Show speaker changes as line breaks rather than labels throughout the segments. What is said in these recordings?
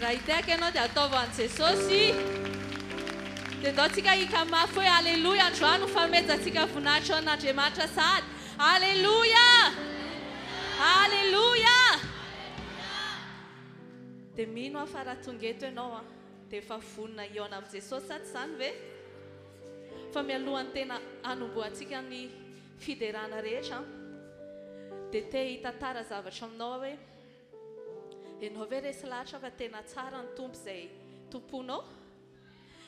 raha hitaiky ianao dia ataovy an' Jesosy dia ndao tsika hika mafy hoe alleloia androany ho famejantsika voninahitra an'Andriamanitra sady alleloia alleloia dia mino aho fa raha tonga eto ianao dia efa vonina iona amin'i Jesosy sady izany ve fa mialohan'ny tena hanomboantsika ny fiderana rehetra dia te hitantara zavatra aminao hoe ianao ve resy lahatra fa tena tsara ny tompo izay tomponao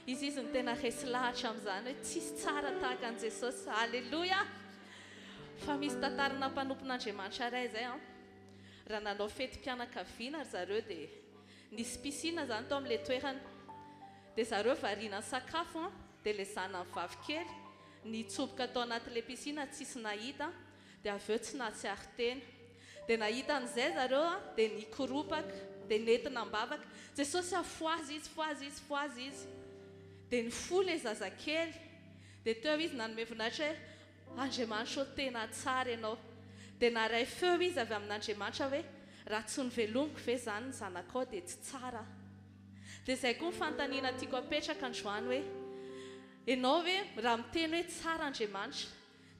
izy ny tena resy lahatra amin'izany hoe tsisy tsara tahaka an'i Jesosy alleloia fa misy tantara nampanopin'Andriamanitra iray izay raha nanao fetim-pianakaviana ry zareo dia nisy pisina izany tao amin'ilay toerana dia zareo variana ny sakafo dia ilay zanany vavikely nitsoboka tao anatin'ilay pisina tsisy nahita dia avy eo tsy nahatsiaro tena dia nahita an'izay zareo dia nikoropaka dia nentina mbavaka Jesosy afo azy izy dia nifoha ilay zazakely dia teo izy nanome voninahitra hoe Andriamanitra tena tsara ianao dia naray feo izy avy amin'Andriamanitra hoe raha tsy novelomiko ve zany ny zanakao dia tsy tsara dia izay koa ny fantaniana tiako apetraka androany hoe ianao hoe raha miteny hoe tsara Andriamanitra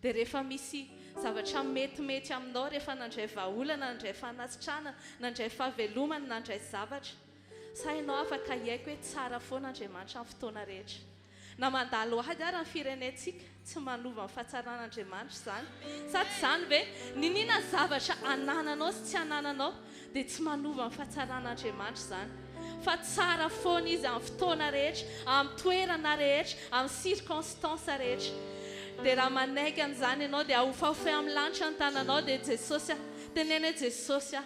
dia rehefa misy zavatra metimety aminao rehefa nandray vahaolana nandray fanasitrana nandray fahavelomana nandray zavatra sa ianao afaka hiaiko hoe tsara foana Andriamanitra amin'ny fotoana rehetra na mandalo ahady ary amin'ny firenentsika tsy manova ny fahatsaran'Andriamanitra izany sady izany ve ninina zavatra anananao sy tsy anananao dia tsy manova ny fahatsaran'Andriamanitra izany fa tsara foana izy amin'ny fotoana rehetra amin'ny toerana rehetra amin'ny circonstance rehetra dia raha manaiky an'izany ianao dia ahofahofay amin'ny lanitra ny tananao dia Jesosy teneny hoe Jesosy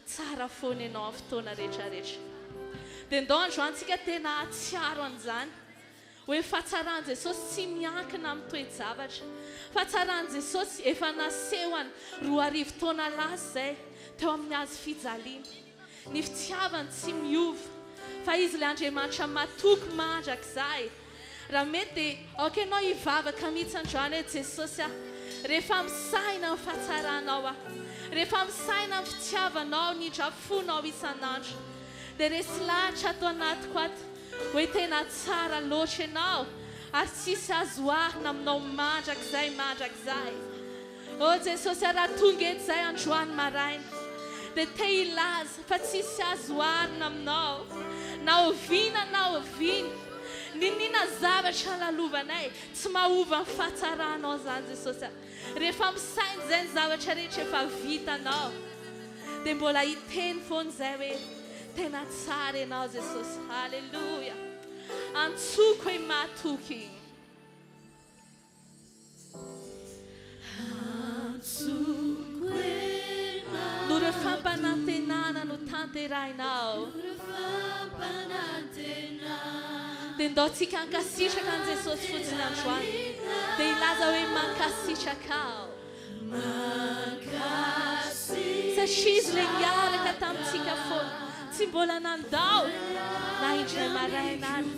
tsara foana ianao amin'ny fotoana rehetrarehetra dia ndao androantsika tena atsiaro an'izany hoe fahatsaran'i Jesosy tsy miankina amin'ny toe-javatra fahatsaran'i Jesosy efa nasehoany 2 taona lasa izay teo amin'ny hazo fijaliana ny fitiavany tsy miova fa izy ilay Andriamanitra matoky mandrakizay raha mety dia ok ianao hivavaka mihitsy androany hoe Jesosy rehefa misaina ny fahatsaranao rehefa misaina ny fitiavanao nindrafonao isan'andro dia resy lahatra ato anatiko ato hoe tena tsara loatra ianao ary tsisy azo arina aminao mandrakizay o Jesosy raha tonga eto izay androany maraina dia te hilaza fa tsisy azo arina aminao na oviana ninina zavatra lalovanay tsy mahova ny fahatsaranao izany Jesosy rehefa misaina izay ny zavatra rehetra efa vitanao dia mbola hiteny foana izay hoe tena tsara ianao Jesosy halleluja antsoko hoe matoky no reo fampanantenana no tanterahinao dia ndao tsika hankasitraka an'i Jesosy fotsiny androany dia ilaza hoe mankasitraka satria izy ilay niaraka tamintsika foana tsy mbola nandao na indray maraina ary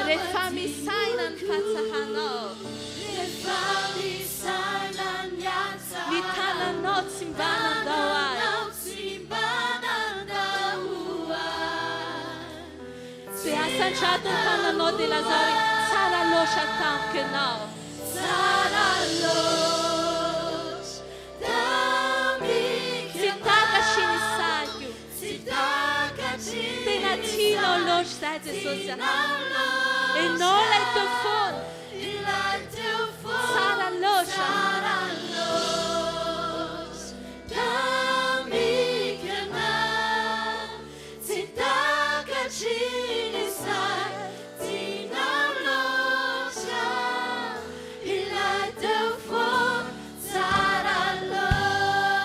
rehefa misaina ny fahatsaranao ny tananao tsy mba nandao ary dia asantrato ny tananao dia lazao hoe tsara loatra tampoka ianao tena tianao loatra izay Jesosy ianao ilay teo foana tsara loatra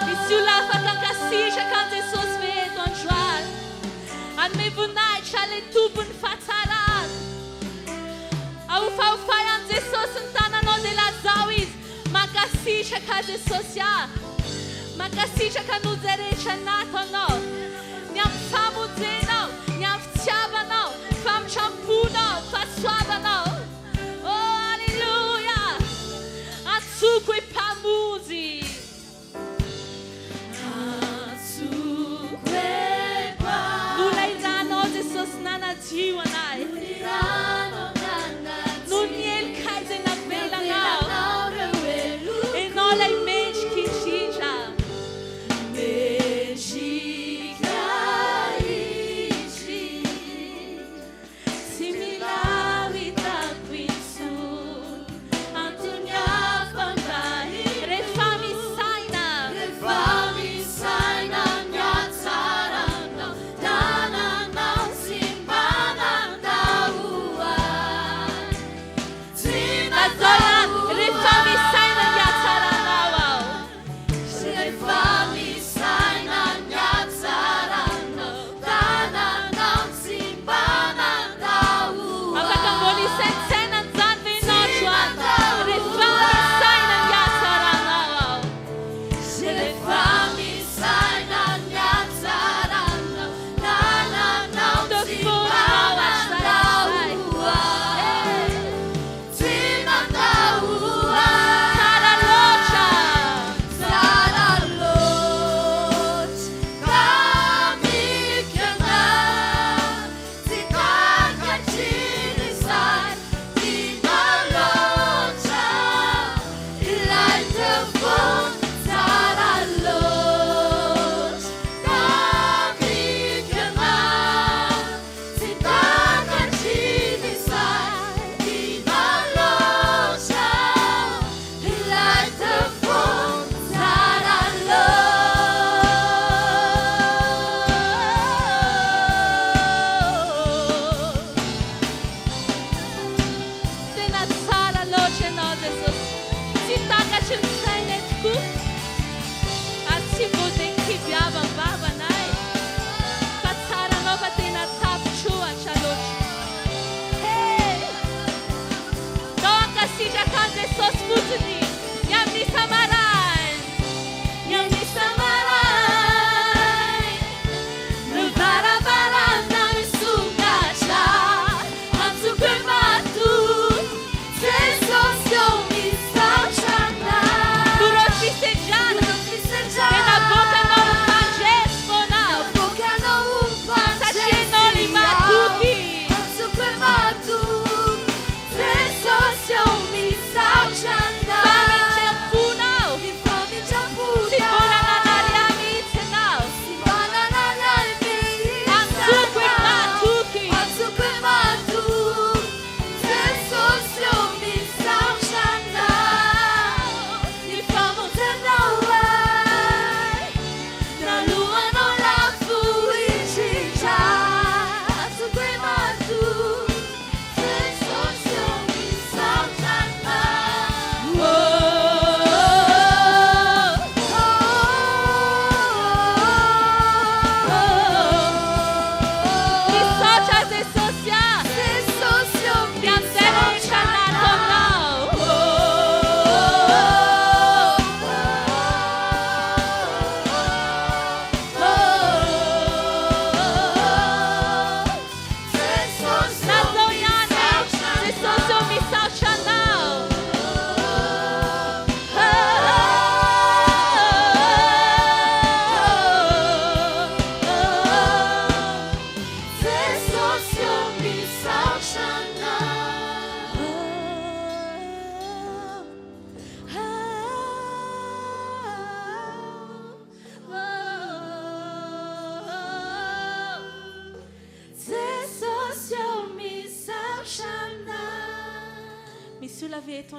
misy olona afaka hankasitraka an'i Jesosy ve eto androany anome voninahitra ilay tompony fahatsarana ahofahofay an'i Jesosy ny tananao dia lazao izy mankasitraka Jesosy mankasitraka no izay rehetra nataonao ny amin'ny famonjenao ny amin'ny fitiavanao famitramponao fahasoavanao oh alleluja antsoko hoe mpamonjy antsoko hoe nanadio anay no ny elokay zay navelanao enao lay mendrika indrindra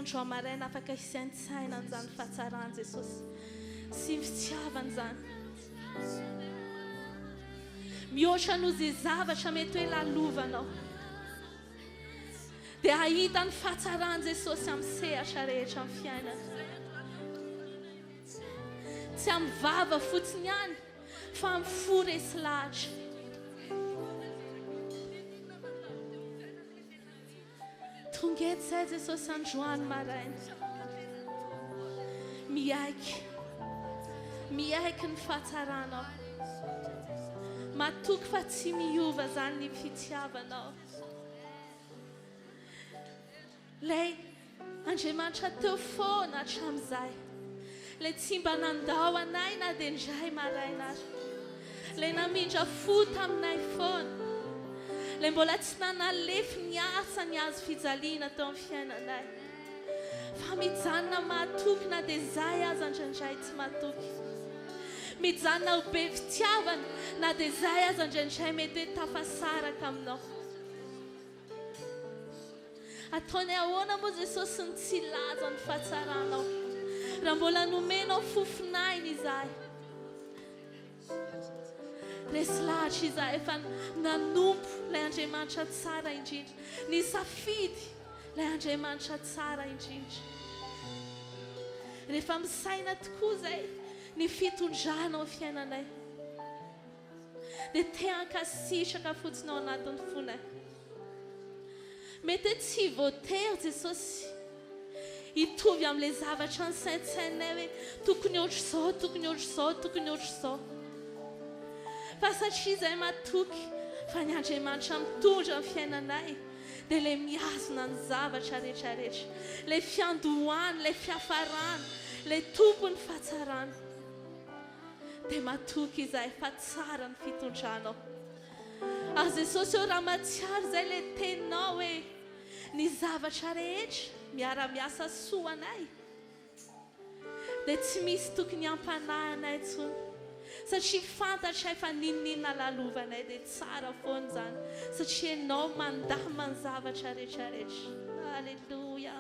Andro maraina afaka isaintsaina an'izany fahatsarany Jesosy sy ny fitiavany zany mihoatra noho izay zavatra mety hoe lalovanao dia ahita ny fahatsarany Jesosy amin'ny sehatra rehetra amin'ny fiainana tsy amin'ny vava fotsiny ihany fa amin'ny fo resy lahatra tonga eto izay Jesosy androany maraina miaiky ny fahatsaranao matoky fa tsy miova zany ny fitiavanao lay Andriamanitra teo foana hatramin'izay lay tsy mba nandao anay na dia indray maraina ary lay namindra fo taminay foana le mbola tsy nanalefy ny asa ny azo fijaliana tao amin'ny fiainanay fa mijanona mahatoky na dia izay aza indraindray tsy mahatoky mijanona ho be fitiavana na dia izay aza indraindray mety hoe tafasaraka aminao ataony ahoana moa Jesosy ny tsy laza ny fahatsaranao raha mbola nomenao fofinainy izahay resy lahatra izahay efa nanompo ilay Andriamanitra tsara indrindra ny safidy ilay Andriamanitra tsara indrindra rehefa misaina tokoa izay ny fitondranao fiainanay dia te hankasitraka fotsiny ao anatin'ny fonay mety tsy voatery Jesosy hitovy amin'ilay zavatra ny saintsainay hoe tokony ohatry izao tokony ohatry izao tokony ohatry izao fa satria izay matoky fa ny Andriamanitra mitondra amin'ny fiainanay dia ilay miazona ny zavatra rehetrarehetra ilay fiandohany ilay fiafarany ilay tompony fahatsarana dia matoky izay fa tsara ny fitondranao ary Jesosy eo raha matsiaro izay ilay teninao hoe ny zavatra rehetra miara-miasa soanay dia tsy misy tokony hampanahinay intsony satria fantatray fa ninninona lalovanay dia tsara foana izany satria ianao mandama ny zavatra rehetrarehetra alleluia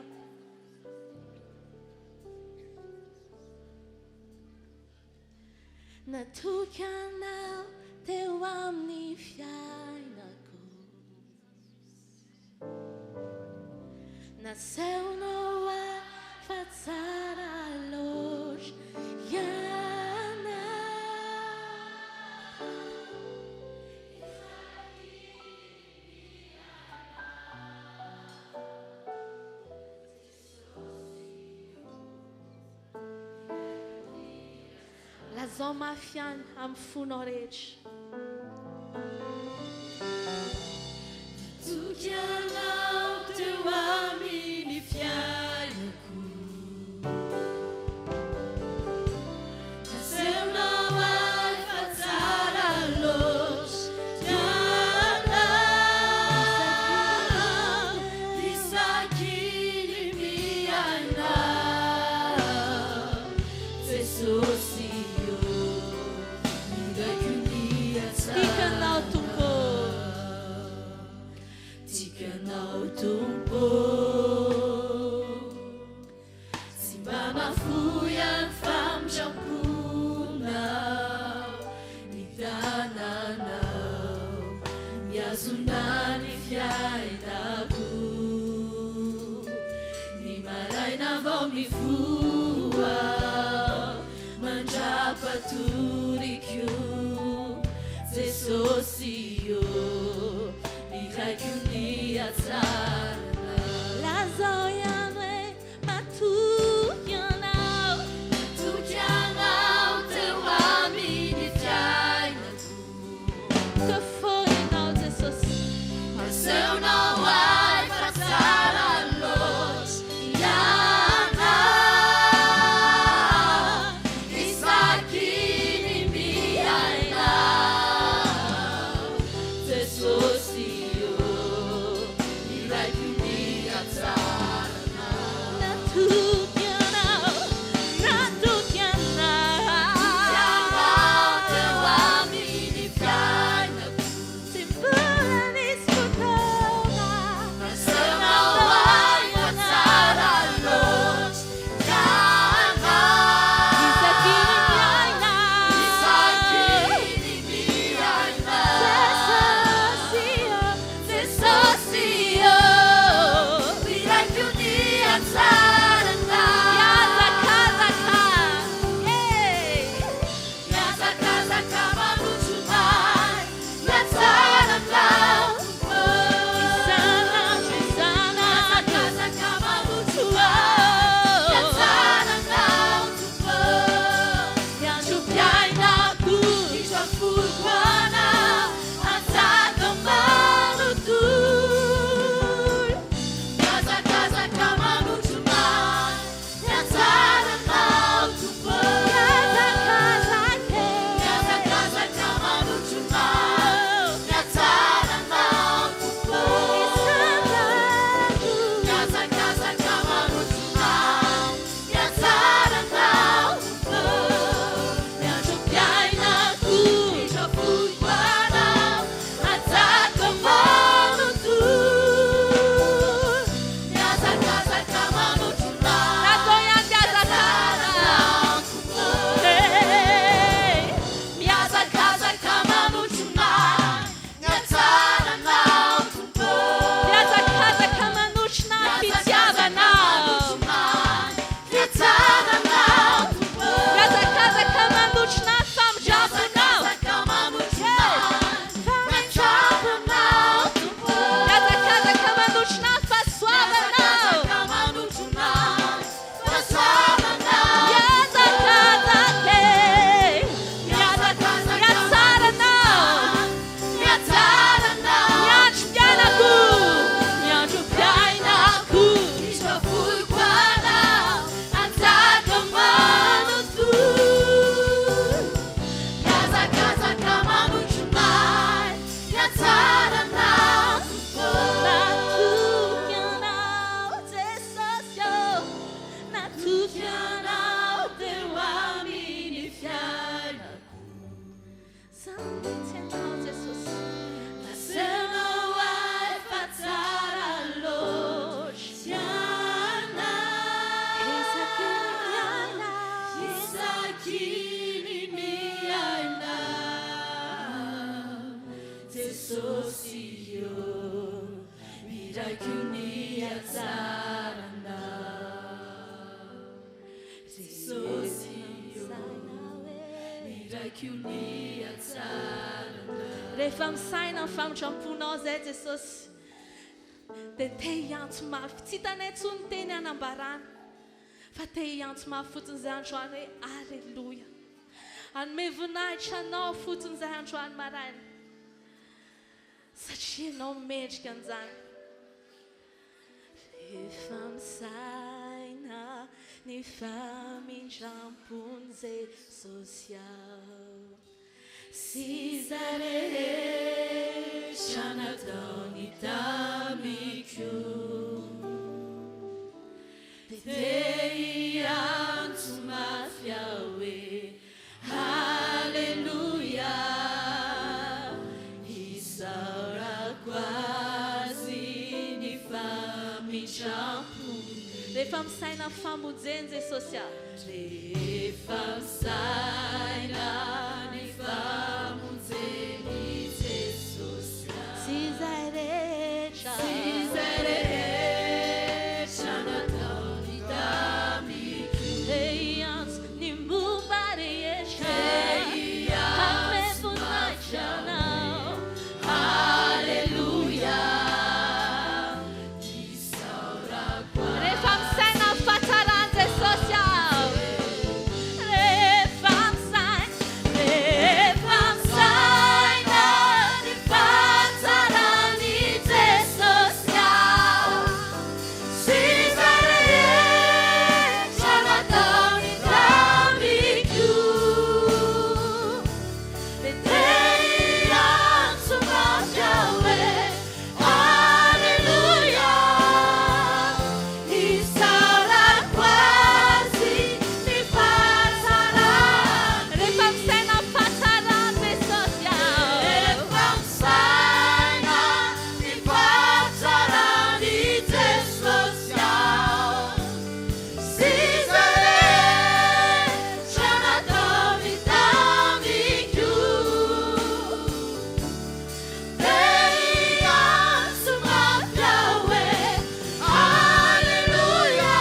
natoky anao teo amin'ny fiainako naseunao fa tsara loatra ianao lazao mafiana amin'ny fonao rehetra
natoky anao teo amin'ny fiainako naseunao fa tsara loatra ianao isaky ny miainao Jesosy
tikanao tompo
tikanao tompo sy mba mafoy any famindramponao ny tananao miazona ny fiainako ny maraina vao mivoa mandrapatoriko Jesosy mikaiky ny hatsarana
lazao ihany hoe matoky anao
teo amin'ny fiainako
kafoinao Jesosy
naseunao fa tsara loatra ianao isaky ny miainao Jesosio Miracunia Zarana Jesosio Miracunia Zarana
Rehefa misaina ny famotram-ponao zay Jesosy dia te hiantso mafy tsy hitanay intsony ny teny hanambarana fa te hiantso mafy fotsiny izay androany hoe alleluia anome voninahitra anao fotsiny izay androany maraina satria ianao mendrika an'izany rehefa misaina ny famindram-pony Jesosy aho sy zay rehetra nataony tamiko dia hiantso mafy aho hoe alleluia isaurako azy ny famindram-pony rehefa misaina famojeny Jesosy aho rehefa misaina ny famojeny Jesosy aho sy zay rehetra nataony tamiko dia hiantso ny momba rehetra hanome voninahitra anao alleluia isaurako rehefa misaina ny fahatsarany Jesosy aho rehefa misaina ny fahatsarany Jesosy aho sy zay rehetra nataony tamiko dia te hiantso mafy aho hoe alleluia isaurako azy ny fahatsarany rehefa misaina ny fahatsarany Jesosy aho rehefa misaina ny fahatsarany Jesosy aho sy zay rehetra nataony tamiko dia hiantso mafy aho hoe alleluia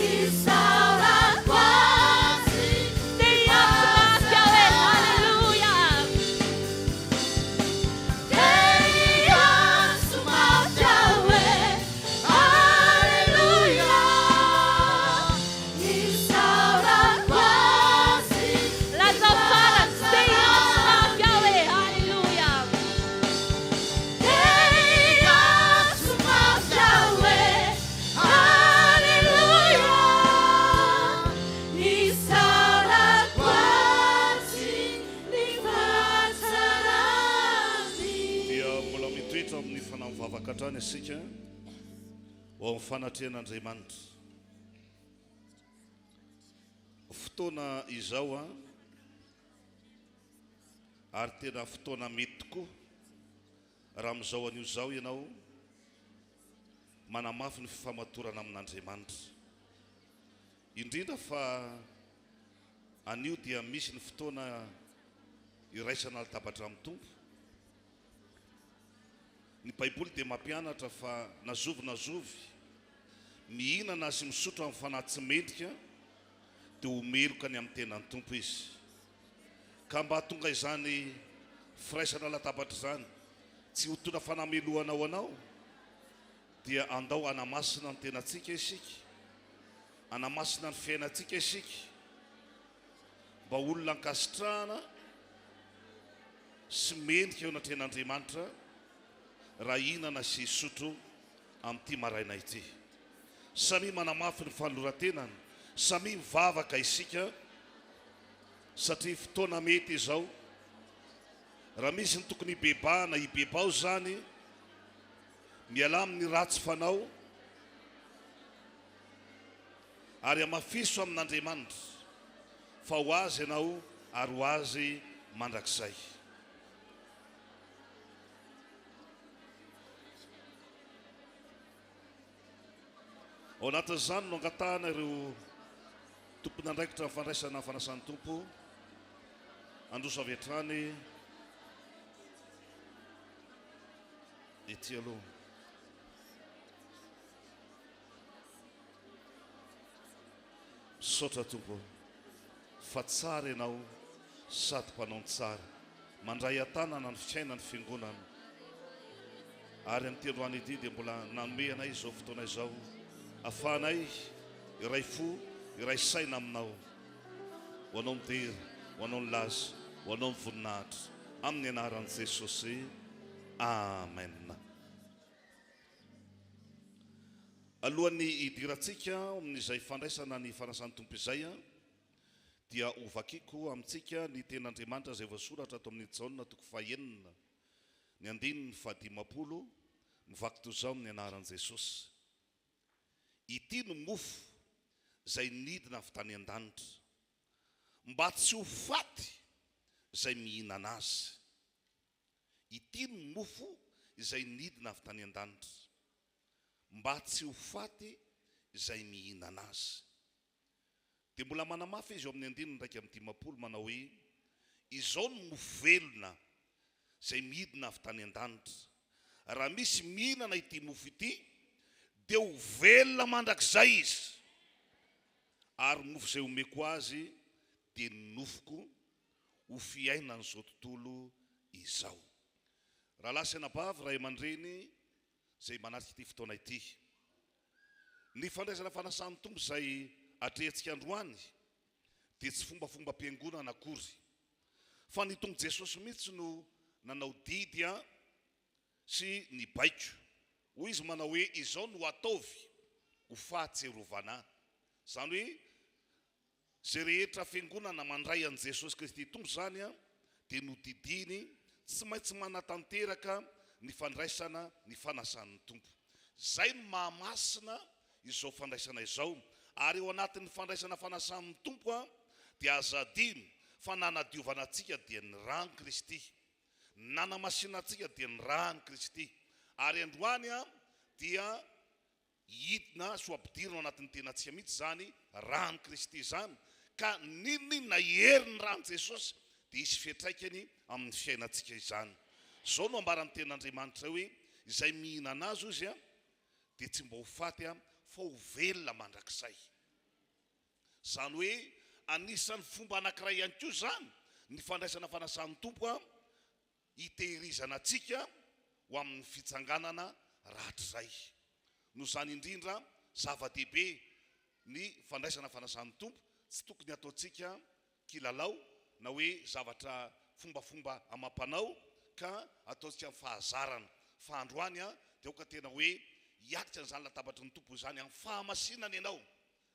isaurako azy dia hiantso mafy aho hoe alleluia dia hiantso mafy aho hoe alleluia isaurako azy lazao farany dia hiantso mafy aho hoe alleluia dia hiantso mafy aho hoe alleluia isaurako azy ny fahatsarany
dia mbola mitoetra amin'ny fanamivavaka hatrany isika ho amin'ny fanatrehan'Andriamanitra fotoana izao ary tena fotoana mety tokoa raha amin'izao an'io zao ianao manamafy ny fifamatorana amin'Andriamanitra indrindra fa an'io dia misy ny fotoana iraisana latabatra amin'ny Tompo ny Baiboly dia mampianatra fa nazovy mihinana sy misotro amin'ny fanahy tsy mendrika dia homeloka ny amin'ny tenan'ny Tompo izy ka mba hatonga izany firaisana latabatra izany tsy ho tona fanamelohanao anao dia andao anamasina ny tenantsika isika anamasina ny fiainantsika isika mba olona ankasitrahana sy mendrika eo anatrehan'Andriamanitra raha hinana sy hisotro amin'ity maraina ity samy manamafy ny fanoloran-tenany samy mivavaka isika satria fotoana mety izao raha misy ny tokony hibebahana hibebao zany miala amin'ny ratsy fanao ary amafiso amin'Andriamanitra fa ho azy ianao ary ho azy mandrakizay ao anatin'izany no angatahana ireo tompony andraikitra fandraisana fanasan'ny Tompo androso avy hatrany ety aloha. Misaotra tompo fa tsara ianao sady mpanao ny tsara, mandray atanana ny fiainany fiangonana, ary amin'ny tendroany ity dia mbola nanome anay izao fotoana izao ahafahanay iray fo iray saina aminao, ho anao midera, ho anao ny laza, ho anao ny voninahitra, amin'ny anaran'i Jesosy, amen. Alohan'ny hidirantsika amin'izay fandraisana ny fanasan'ny tompo izay dia ovakiko amintsika ny ten'Andriamanitra izay voasoratra ato amin'ny Jaona toko 9 ny 1:50 mivaky toy izao amin'ny anaran'i Jesosy. Ity no mofo izay nidina avy tany an-danitra, mba tsy ho faty izay mihinana azy. Ity no mofo izay nidina avy tany an-danitra, mba tsy ho faty izay mihinana azy. Dia mbola manamafy izy eo amin'ny 9:50 manao hoe izao no mofo velona izay midina avy tany an-danitra. Raha misy mihinana ity mofo ity dia ho velona mandrakizay izy, ary mofo izay omeko azy dia nofoko ho fiainana izao tontolo izao. Raha lahy sy anabavy, ray aman-dreny izay manatrika ity fotoana ity, ny fandraisana fanasan'ny tompo izay atrehantsika androany dia tsy fombafomba-piangonana akory, fa ny tonga Jesosy mihitsy no nanao didy sy ny baiko. Hoy izy manao hoe izao no ataovy ho fahatserovana. Zany hoe izay rehetra fiangonana mandray an'i Jesosy Kristy tompo zany dia nodidiny tsy maintsy manatanteraka ny fandraisana ny fanasan'ny tompo. Zay no mahamasina izao fandraisana izao, ary eo anatin'ny fandraisana fanasan'ny tompo dia azadino fa nanadiovana antsika dia ny rano Kristy, nanamasina antsika dia ny rano Kristy, ary androany dia hidina soapidirina anatin'ny tenantsika mihitsy zany rano Kristy zany, ka ninona herin'ny rano Jesosy dia isy fiantraikany amin'ny fiainantsika izany. Zao no ambaran'ny ten'Andriamanitra hoe izay mihinana azy izy dia tsy mba ho faty fa ho velona mandrakizay. Zany hoe anisan'ny fomba anankiray ihany koa zany ny fandraisana fanasan'ny tompo hitehirizana antsika ho amin'ny fitsanganana rahatrizay. No zany indrindra zava-dehibe ny fandraisana fanasan'ny tompo, tsy tokony ataontsika kilalao na hoe zavatra fombafomba amam-panao ka ataontsika amin'ny fahazarana, fa androany dia oka tena hoe hiatitra n'izany latabatry ny tompo izany amin'ny fahamasinana ianao.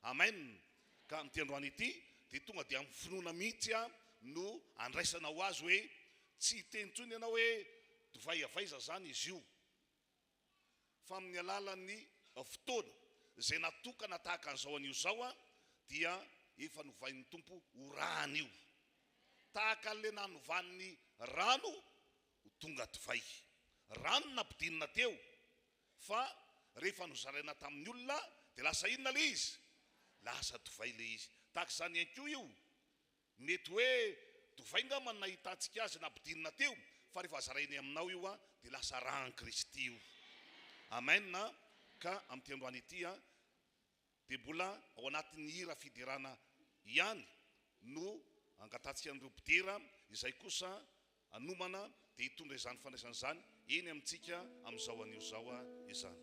Amen. Ka amin'ity androany ity dia tonga dia amin'ny finoana mihitsy no andraisana ho azy hoe tsy hiteny intsony ianao hoe dovaiavaiza zany izy io, fa amin'ny alalan'ny fotoana izay natokana tahaka an'izao an'io zao dia efa novai'ny tompo ho rano io, tahaka an'le nanovan'ny rano ho tonga divay. Rano nampidinina teo, fa rehefa nozaraina tamin'ny olona dia lasa inona le izy? Lasa divay le izy. Tahaka izany ihany koa io, mety hoe divay angamba nahita antsika azy nampidinina teo, fa rehefa zarainy aminao io dia lasa rano Kristy io. Amen. Ka amin'ity androany ity dia mbola ao anatin'ny hira fidirana ihany no angatantsika an'ireo mpidera izay kosa anomana dia hitondra izany fandraisana izany eny amintsika amin'izao an'io zao izany.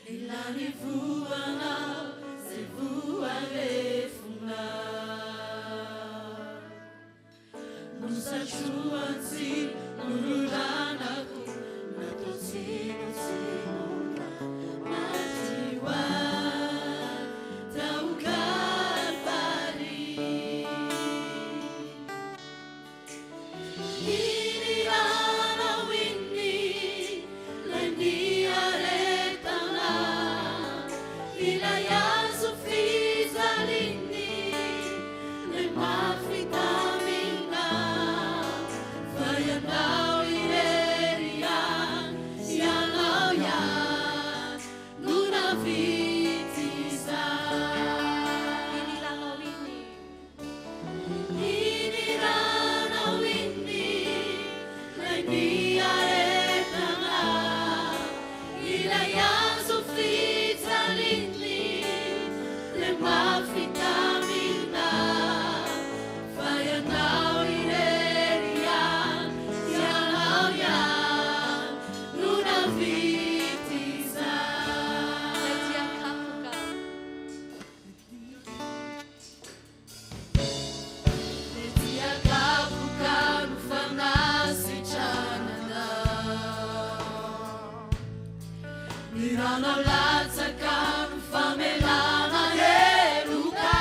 Ila Manivuanao, zevualefuna. Nusachuansi, nurulanaku, natosino, natiwa, taukalpari. Inirana winni, lendi aretana, ilaya sufiza lini, le mafitamina, fayanau ilerian, yanau yan, nuna vitisa.
Inilano wini.
Inirana winni, lendi aretana, ilaya sufiza lini, le mafitamina, fayanau ilerian, yanau yan, nuna vitisa.
Letia kapuka.
Letia kapuka nufanasi chanana, mirano latsaka nufamelana heruka.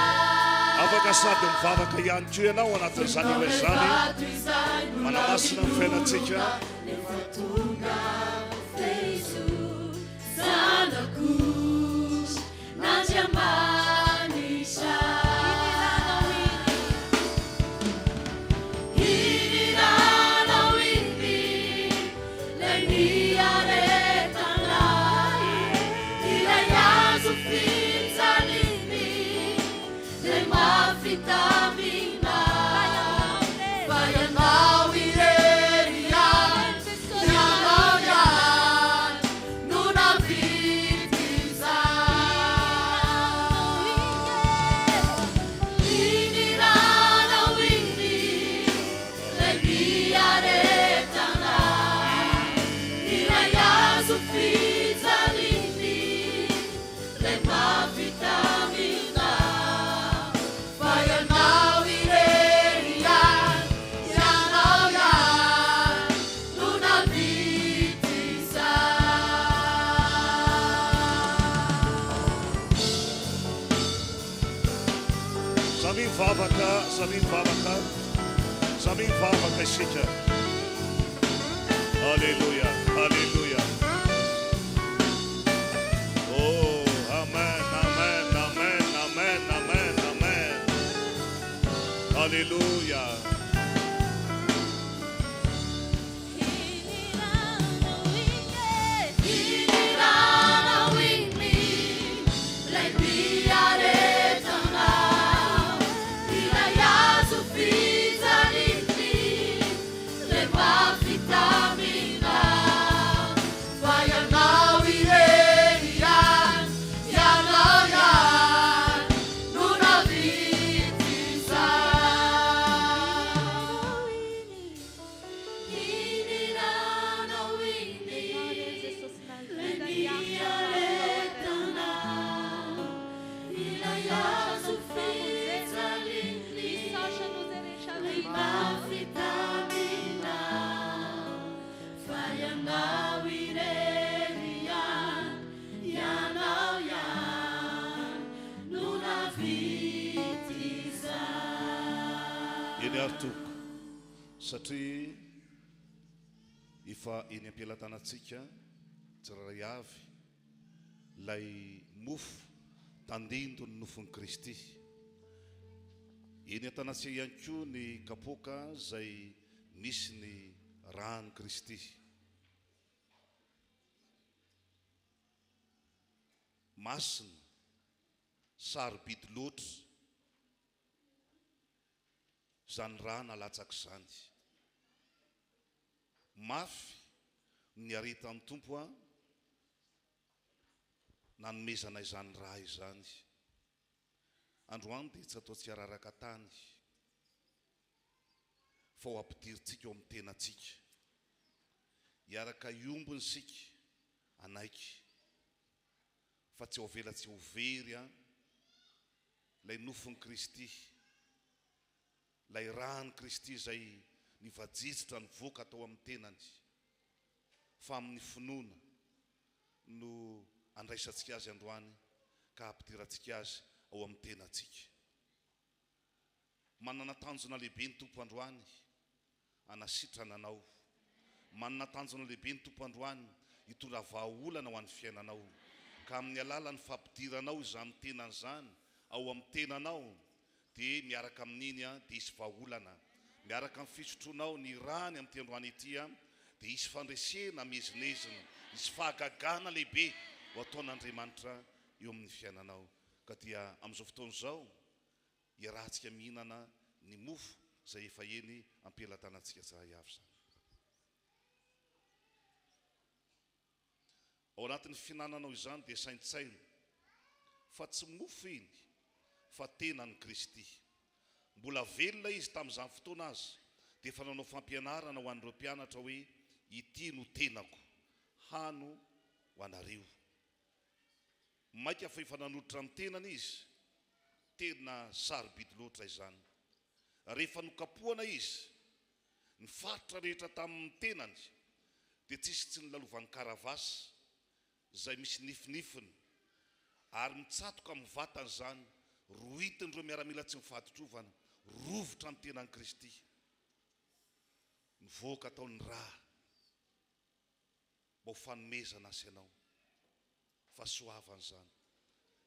Afaka sady mivavaka ihany koa ianao anatin'izany ilay zany manamasina ny fiainantsika.
Nefa tonga feiso zanako nandiamanisha. Inirana winni, lendi aretana, ilaya sufiza lini, le mafitamina, fayanau ilerian, yanau yan, nuna vitisa. Inirana winni, lendi aretana, ilaya sufiza lini, le mafitamina, fayanau ilerian, yanau yan, nuna vitisa.
Samy mivavaka, samy mivavaka, samy mivavaka isika. Halleluja, halleluja. Oh, amen, amen, amen, amen, amen, amen. Halleluja.
Inirana winni, lendi aretana, ilaya sufiza lini, le mafitamina, fayanau ilerian, yanau yan, nuna vitisa. Inirana winni, lendi aretana, ilaya sufiza lini, le mafitamina, fayanau ilerian, yanau yan, nuna vitisa.
Eny ary toko satria efa eny am-pialatanantsika tsiraray avy lay mofo tandindo ny nofon'i Kristy. Eny an-tanatsika ihany koa ny kapoka zay misy ny rano Kristy. Masina sarobidy loatra zany rano alatsaka zany. Mafy ny aretan'ny tompo a nanomezana izany raha izany. Androany dia tsy atao tsy araraka tany fa ho ampidiritsika eo amin'ny tenantsika, hiaraka iombony sika anaiky fa tsy ho avela tsy ho very a lay nofony Kristy, lay rany Kristy zay nivajitsitra ny voaka tao amin'ny tenany, fa amin'ny finoana no andraisantsika azy androany ka ampidirantsika azy ao amin'ny tenantsika. Manana tanjona lehibe ny tompo androany anasitrana anao, manana tanjona lehibe ny tompo androany hitondra vahaolana ho an'ny fiainanao, ka amin'ny alalan'ny fampidiranao izany tenany zany ao amin'ny tenanao dia miaraka amin'iny a dia hisy vahaolana, miaraka amin'ny fisotronao ny rany amin'ny androany ity a dia hisy fandresena mezinezina, hisy fahagagana lehibe ho ataon'Andriamanitra eo amin'ny fiainanao. Ka dia amin'izao fotoana izao iarahantsika mihinana ny mofo zay efa eny ampelantanantsika tsara avy zany. Ao anatin'ny finananao izany dia saintsaina fa tsy mofo iny fa tenany Kristy. Mbola velona izy tamin'izany fotoana azy dia efa nanao fampianarana ho an'ireo mpianatra hoe ity no tenako, hano ho anareo. Maika fa efa nanoditra ny tenany izy, tena sarobidy loatra izany. Rehefa nokapohana izy, ny faritra rehetra tamin'ny tenany dia tsisy tsy nilalovan'ny karavasy zay misy nifinifiny ary mitsatoka amin'ny vatany zany, rohitin'ireo miaramila tsy mifaditrovana, rovotra amin'ny tenany Kristy. Nivoaka ataony raha mba ho fanomezana asy ianao, fa soavana zany.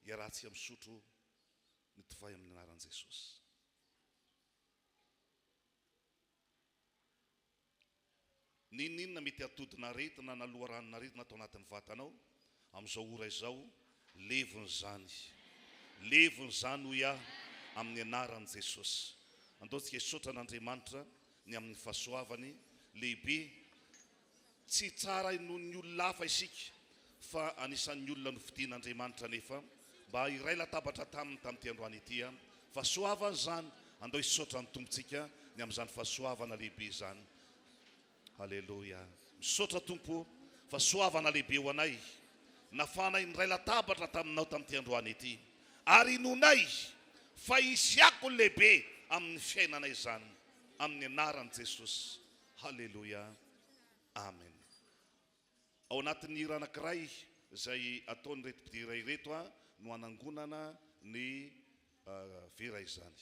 Iarahantsika misotro ny divay amin'ny anaran'i Jesosy. Ninona mety atodina aretina na loharanona aretina atao anatin'ny vatanao amin'izao ora izao, levony zany hoy aho amin'ny anaran'i Jesosy. Andaontsika hisaotra an'Andriamanitra ny amin'ny fahasoavany lehibe. Tsy tsara noho ny olona hafa isika, fa anisan'ny olona novidian'Andriamanitra nefa mba iray latabatra tamin'ity androany ity a. Fahasoavana zany, andao hisaotra ny tompontsika ny amin'izany fahasoavana lehibe zany. Halleluja. Misaotra Tompo, fahasoavana lehibe ho anay, nafanay iray latabatra taminao tamin'ity androany ity, ary inonay fa isiako lehibe amin'ny fiainanay zany, amin'ny anaran'i Jesosy. Halleluja. Amen. Ao anatin'ny hira anankiray izay ataony reto mpidiray reto a no anangonana ny vera izany.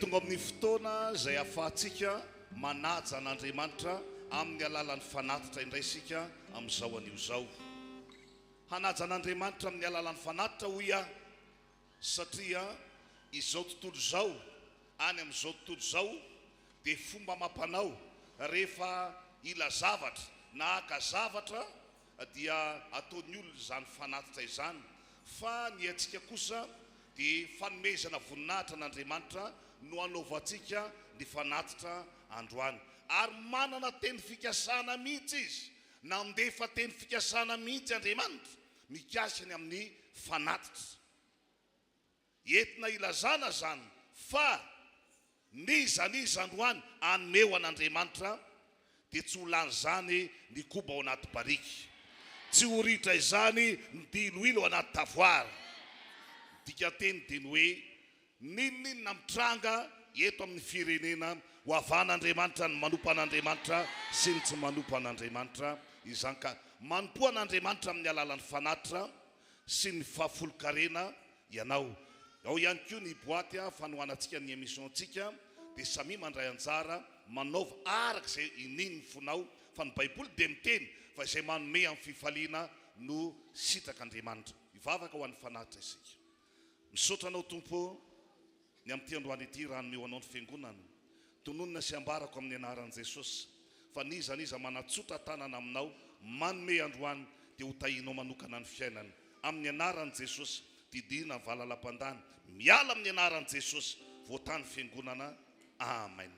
tonga amin'ny fotoana izay ahafahantsika manaja an'Andriamanitra amin'ny alalan'ny fanatitra indray sika amin'izao anio zao. Hanaja an'Andriamanitra amin'ny alalan'ny fanatitra hoy aho satria izao tontolo zao any amin'izao tontolo zao dia fomba mampanao rehefa ila zavatra na aka zavatra dia ataon'ny olona izany fanatitra izany, fa ny antsika kosa dia fanomezana voninahitra an'Andriamanitra no anaovantsika ny fanatitra androany, ary manana teny fikasana mihitsy izy na mandefa teny fikasana mihitsy Andriamanitra mikasany amin'ny fanatitra. Entina ilazana zany fa niza androany anome an'Andriamanitra dia tsy ho lany zany ny koba ao anaty bariky, tsy ho ritra izany ny diloilo ao anaty tavoara. Dika teny dia ny hoe ninona mitranga eto amin'ny firenena ho avan'Andriamanitra ny manompo an'Andriamanitra sy ny tsy manompo an'Andriamanitra izany, ka manompo an'Andriamanitra amin'ny alalan'ny fanatitra sy ny fahafolo-karena ianao. Ao ihany koa ny boaty fanohanantsika ny emissiontsika dia samy mandray anjara manaova arak'izay ininy ny fonao, fa ny Baiboly dia miteny fa izay manome amin'ny fifaliana no sitrak'Andriamanitra. Ivavaka ho an'ny fanatitra isika. Misaotra anao Tompo ny amin'ity androany ity raha hanome anao ny fiangonana, tononona sy ambarako amin'ny anaran'i Jesosy, fa niza manatsotra tanana aminao manome androany dia ho tahinao manokana ny fiainany amin'ny anaran'i Jesosy. Didina ny valalam-pandany miala amin'ny anaran'i Jesosy voatany fiangonana. Amen.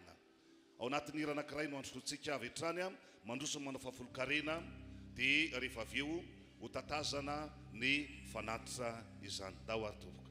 Ao anatin'ny hira anankiray no androsotsika avy hatrany mandroso manao fahafolo-karena dia rehefa avy eo ho tatazana ny fanatitra izany. Dao ary tovoka.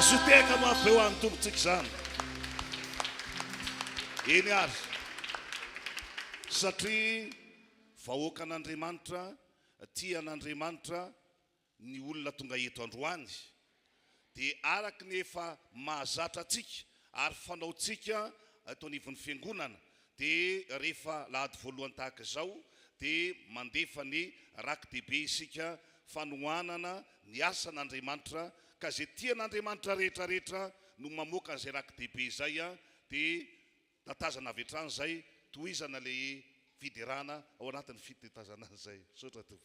azo teka mafy eo amin'ny tompontsika zany eny ary satria vahoaka an'Andriamanitra tia an'Andriamanitra ny olona tonga eto androany dia araka ny efa mahazatra antsika ary fanaontsika atao anivon'ny fiangonana dia rehefa lahady voalohany tahaka izao dia mandefa ny rakidehibe isika fanohanana ny asan'Andriamanitra ka zay tia n'Andriamanitra rehetrarehetra no mamoaka an'izay rakidehibe izay dia tatazana avy hatrany izay tohizana le fiderana ao anatin'ny fitetazana izay sotra to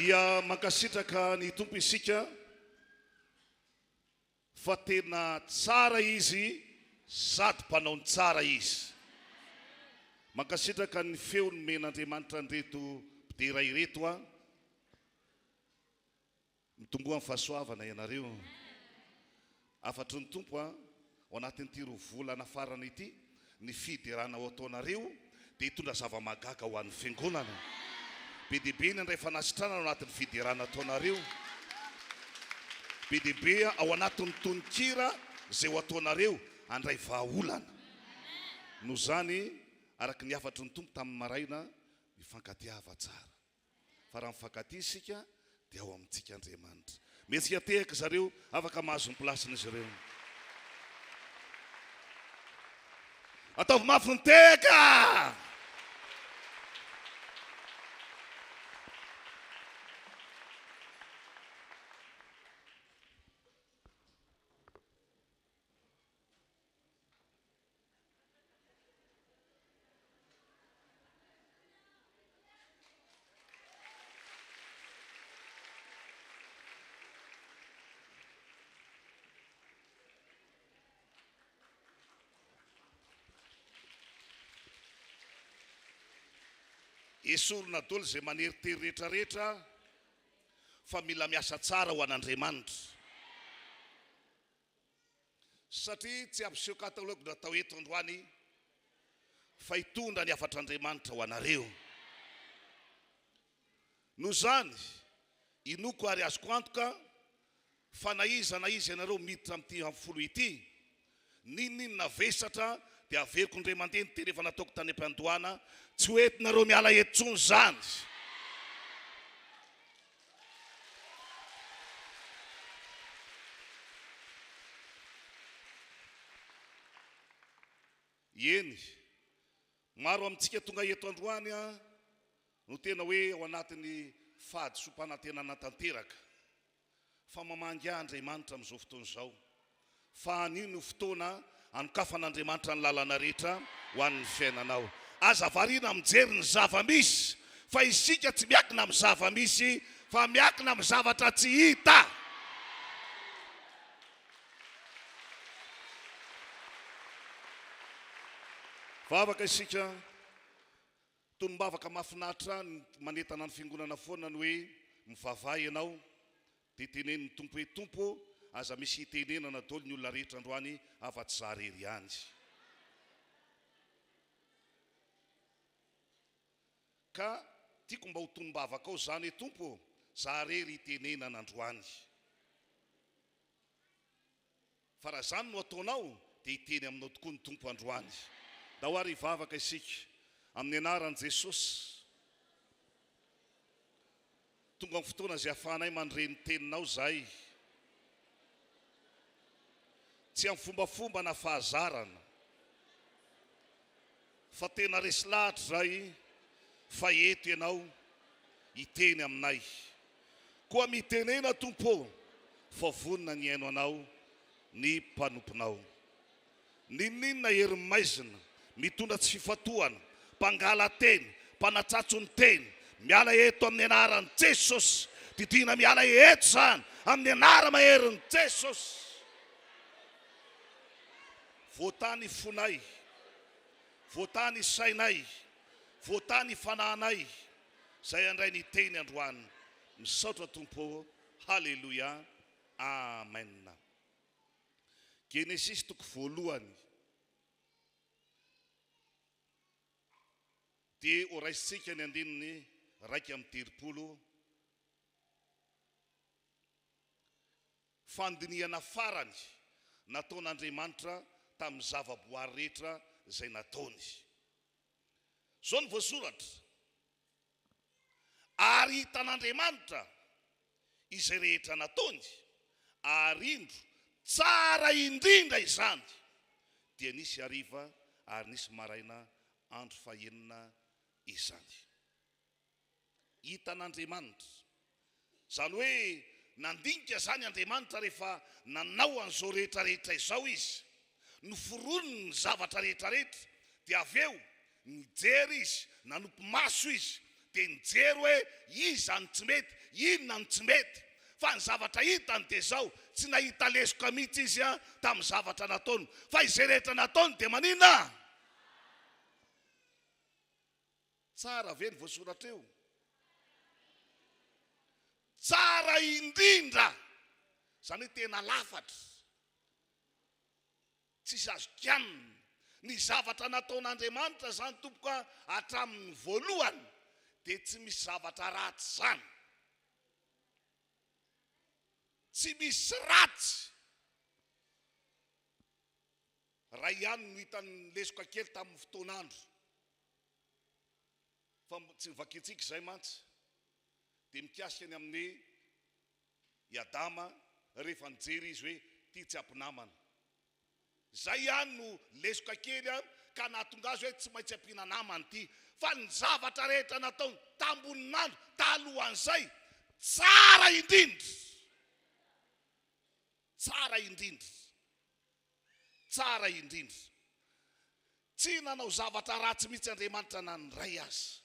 dia mankasitraka ny tompo isika fa tena tsara izy sady mpanao ny tsara izy mankasitraka ny feony men'Andriamanitra andreto mpidera ireto mitomboa amin'ny fahasoavana ianareo afatry ny tompo ao anatin'ity rovolana farany ity ny fiderana ao ataonareo dia hitondra zava-magaga ho an'ny fiangonana be dehibe ny andray fanasitrana ao anatin'ny fiderana ataonareo be dehibe ao anatin'ny tononkira zay ho ataonareo andray vahaolana no zany araka ny afatry ny tompo tamin'ny maraina mifankatiava tsara fa raha mifankatia isika dia ao amintsika Andriamanitra metsika tehaka zareo afaka mahazo ny plasiny izy ireo. Ataovy mafy ny tehaka. Esorona dolo zay maneritery rehetrarehetra fa mila miasa tsara ho an'Andriamanitra. Satria tsy ampiseho katalogue natao eto androany fa hitondra ny afatr'Andriamanitra ho anareo. Noho zany inoko ary azoko antoka fa na iza ianareo miditra amin'ity am'folo ity, ninona vesatra dia averiko indray mandeha ny teny efa nataoko tany am-piandohana, tsy hoentinareo miala eto tsony zany. Eny, maro amintsika tonga eto androany no tena hoe ao anatin'ny fady sompanantenana tanteraka fa mamangy Andriamanitra amin'izao fotoana izao. Fa anino fotoana anokafan'Andriamanitra ny lalana rehetra ho an'ny fiainanao. Aza variana mijery ny zava-misy fa isika tsy miakina amin'ny zava-misy fa miakina amin'ny zavatra tsy hita. Vavaka isika tonom-bavaka mahafinaritra manentana ny fiangonana foana ny hoe mivavay ianao dia tenen'ny tompo hoe tompo, aza misy hitenenana daholo ny olona rehetra androany afa-tsy za rery ihany. Ka tiako mba ho tonom-bavaka ao zany hoe tompo, za rery hitenenana androany. Fa raha zany no ataonao dia hiteny aminao tokoa ny tompo androany. Da ho ary hivavaka isika amin'ny anaran'i Jesosy. Tonga amin'ny fotoana izay ahafahanay mandreny teninao zahay. Tsy amin'ny fombafomba na fahazarana fa tena resy lahatra zay fa eto ianao hiteny aminay. Koa mitenena tompo fa vonona ny aino anao ny mpanomponao. Ninona herin'ny maizina mitondra tsy fifatohana, mpangala teny, mpanatsatso ny teny, miala eto amin'ny anaran'i Jesosy. Didina miala eto zany amin'ny anara maherin'i Jesosy. Voatany fonay, voatany sainay, voatany fanahinay, zay andray ny teny androany. Misaotra tompo, halleluja, amen. Genesis toko voalohany dia oraisitsika ny andininy 1:30. Fandiniana farany nataon'Andriamanitra tamin'ny zavaboary rehetra zay nataony. Zao ny voasoratra. Ary hitan'Andriamanitra izay rehetra nataony, ary indro tsara indrindra izany. Dia nisy hariva ary nisy maraina andro fahenina izany. Hitan'Andriamanitra. Zany hoe nandinika zany Andriamanitra rehefa nanao an'izao rehetrarehetra izao izy. Noforoniny ny zavatra rehetrarehetra dia avy eo nijery izy, nanompo maso izy, dia nijery hoe iza ny tsy mety, inona ny tsy mety. Fa ny zavatra hitany dia zao, tsy nahita lesoka mihitsy izy tamin'ny zavatra nataony, fa izay rehetra nataony dia manina. Tsara ve ny voasoratra eo? Tsara indrindra. Zany hoe tena lafatra. Tsisy azo kianina. Ny zavatra nataon'Andriamanitra zany tompoka hatramin'ny voalohany dia tsy misy zavatra ratsy zany. Tsy misy ratsy. Raha ihany no hitan'ny lesoka kely tamin'ny fotoan'andro. Fa tsy vakitsika izay mantsy. Dia mikasika ny amin'ny Adama rehefa nijery izy hoe ty tsy ampinamana. Zay ihany no lesoka kely ka nahatonga azy hoe tsy maintsy ampiana namany ty. Fa ny zavatra rehetra nataony tambonin'andro talohan'izay tsara indrindra. Tsara indrindra. Tsara indrindra. Tsy nanao zavatra ratsy mihitsy Andriamanitra nandray azy.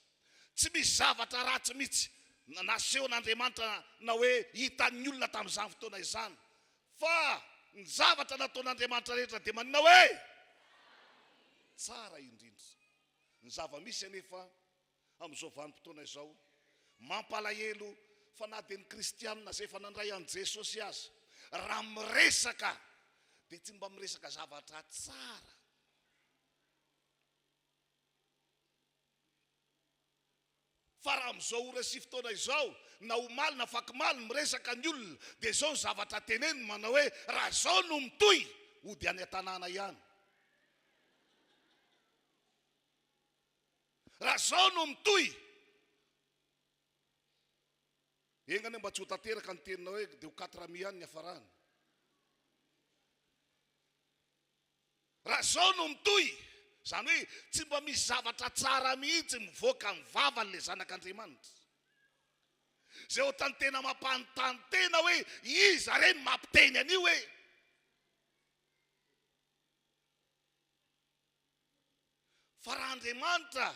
Tsy misy zavatra ratsy mihitsy nasehon'Andriamanitra na hoe hitan'ny olona tamin'izany fotoana izany. Fa ny zavatra nataon'Andriamanitra rehetra dia manina hoe tsara indrindra. Ny zava-misy anefa amin'izao vanim-potoana izao mampalahelo fa na dia ny kristianina izay efa nandray an' Jesosy azy, raha miresaka dia tsy mba miresaka zavatra tsara. Fa raha amin'izao ora sy fotoana izao na omaly na fakimaly miresaka ny olona dia izao ny zavatra teneny manao hoe raha izao no mitohy ody any an-tanàna ihany. Raha izao no mitohy engany mba tsy ho tanteraka ny tenina hoe dia ho 400 ihany ny hafarany. Raha izao no mitohy zany hoe tsy mba misy zavatra tsara mihitsy mivoaka ny vavan'ilay zanak'Andriamanitra. Zay ohatrany tena mampanontany tena hoe iza reny mampiteny an'io hoe fa raha Andriamanitra,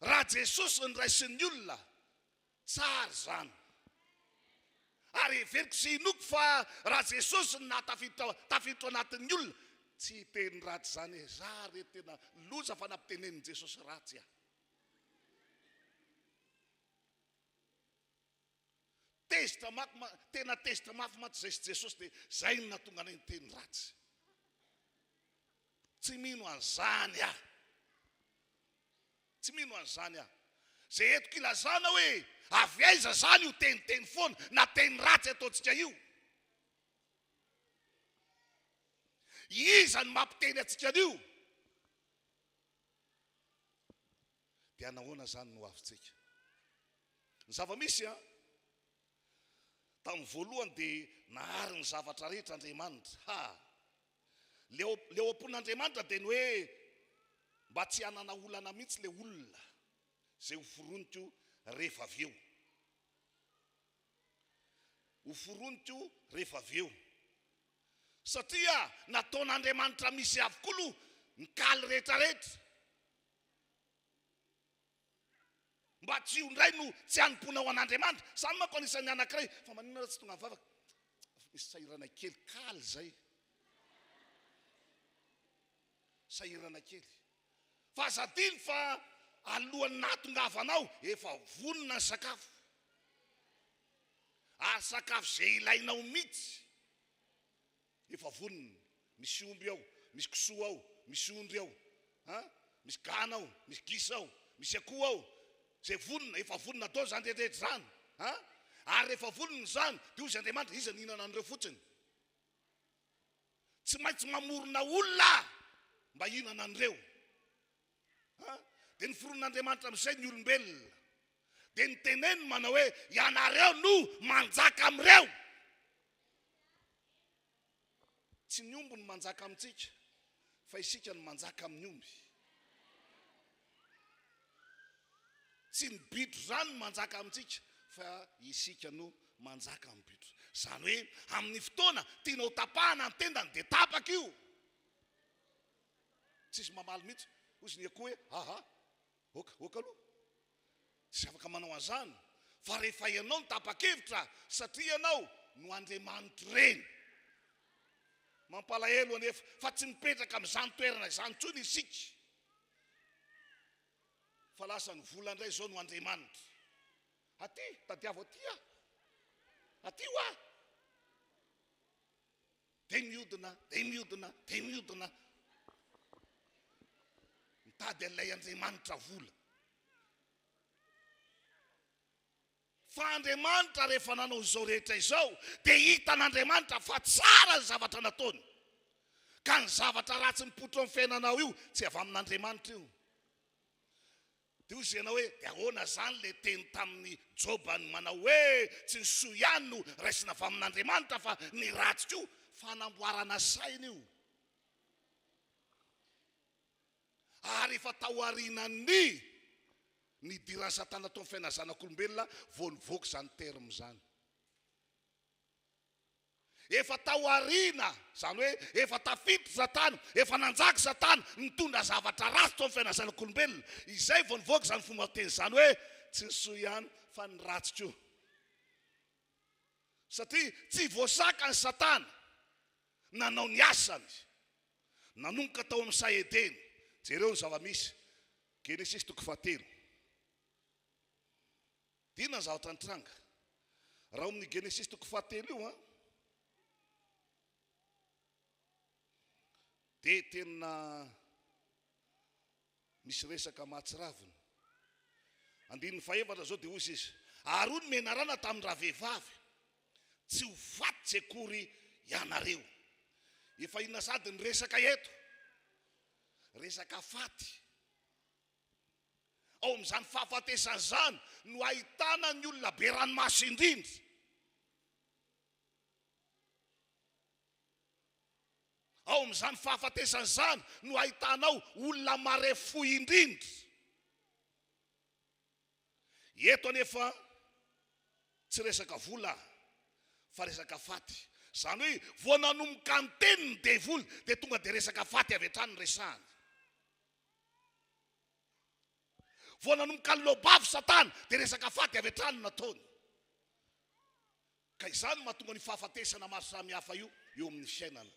raha Jesosy ny raisin'ny olona, tsara zany. Ary heveriko sy hinoko fa raha Jesosy ny tafiditra anatin'ny olona, tsy teny ratsy zany. Za re tena loza fa nampitenenin' Jesosy ratsy aho. Tena tezitra mafy maty zay sy Jesosy dia zay no natonga anay ny teny ratsy. Tsy mino an'izany aho. Tsy mino an'izany aho. Zay etiko ilazana hoe avy aiza zany io teniteny foana na teny ratsy ataontsika io. Iza ny mampiteny atsika an'io? Dia nahoana zany no avintsika. Ny zava-misy tamin'ny voalohany dia nahary ny zavatra rehetra Andriamanitra. Le am-pon'Andriamanitra dia ny hoe mba tsy hanana olana mihitsy le olona zay ho foroniko rehefa avy eo. Ho foroniko rehefa avy eo. Satria nataon'Andriamanitra misy avokolo ny kaly rehetrarehetra. Mba tsy ondray no tsy hanompoana ao an'Andriamanitra. Samy manko anisan'ny anankiray fa maninona tsy tonga mivavaka. Misy sahirana kely kaly zay. Sahirana kely. Fa zadiny fa alohan'ny nahatongavanao efa vonona ny sakafo. Ary sakafo zay ilainao mihitsy efa vonona. Misy omby ao, misy kisoa ao, misy ondry ao, misy gana ao, misy gisa ao, misy akoho ao. Zay vonona, efa vonona tao zany rehetrarehetra zany. Ary rehefa vonona zany dia hoy Andriamanitra iza ny hinana an'ireo fotsiny. Tsy maintsy mamorona olona mba hinana an'ireo. Dia ny foron'Andriamanitra amin'izay ny olombelona. Dia ny teneny manao hoe ianareo no manjaka amin'ireo. Tsy ny omby no manjaka amintsika fa isika no manjaka amin'ny omby. Tsy ny bitro zany no manjaka amintsika fa isika no manjaka amin'ny bitro. Zany hoe amin'ny fotoana tianao tapahana ny tendany dia tapaka io. Tsisy mamaly mihitsy. Ozy ny akoho hoe oka aloha. Tsy afaka manao an'izany. Fa rehefa ianao no tapa-kevitra satria ianao no Andriamanitra reny. Mampalahelo anefa fa tsy mipetraka amin'izany toerana izany intsony isika. Fa lasa ny vola indray izao no Andriamanitra. Aty, tadiavo aty aho. Aty ho aho. Dia mihodina. Mitady an'ilay Andriamanitra vola. Fa Andriamanitra rehefa nanao izao rehetra izao dia hitan'Andriamanitra fa tsara ny zavatra nataony. Ka ny zavatra ratsy mipotro amin'ny fiainanao io tsy avy amin'Andriamanitra io. dia ozy ianao hoe dia ahoana zany le teny tamin'ny jobany manao hoe tsy ny soa ihany no raisina avy amin'Andriamanitra fa ny ratsy koa, fanamboarana saina io. Ary efa tahoarinany ny diran'ny Satana atao amin'ny fiainana zanak'olombelona vao nivoaka zany terme zany. Efa tahoarina, zany hoe efa tafiditra Satana, efa nanjaka Satana nitondra zavatra ratsy tao amin'ny fiainana zanak'olombelona. Izay vao nivoaka zany fomba teny zany hoe tsy ny soa ihany fa ny ratsy koa. Satria tsy voasaka ny Satana, nanao ny asany, nanomboka tao amin'ny Saedeny. Jereo ny zava-misy Genesis 3. Dina ny zavatra nitranga. Raha amin'ny Genesis 3 io dia tena misy resaka mahatsiravina. 4 zao dia hozy izy, ary hoy ny menarana tamin'ny raha vehivavy, tsy ho faty tsekory ianareo. Efa inona sady ny resaka eto? Resaka faty. Ao amin'izany fahafatesana zany no ahitana ny olona be ranomasy indrindra. Ao amin'izany fahafatesana zany no ahitanao olona marefo indrindra. Eto anefa tsy resaka vola fa resaka faty. Zany hoe vao nanomboka ny teniny devoly dia tonga dia resaka faty avy hatrany ny resahany. Vao nanomboka ny lobavy Satana dia resaka faty avy hatrany nataony. Ka izany mahatonga ny fahafatesana maro samihafa io eo amin'ny fiainana.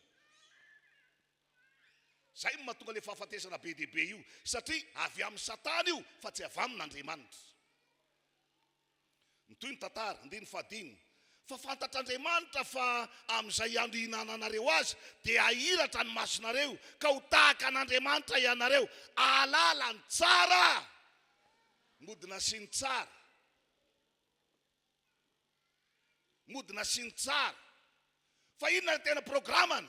Zay mahatonga le fahafatesana be dia be io, satria avy amin'ny Satana io fa tsy avy amin'Andriamanitra. Toy ny tantara 5. Fa fantatr'Andriamanitra fa amin'izay andro ihinananareo azy dia ahiratra ny masonareo, ka ho tahaka an'Andriamanitra ianareo, ahalala ny tsara, modina sy ny tsara. Modina sy ny tsara. Fa inona no tena programany?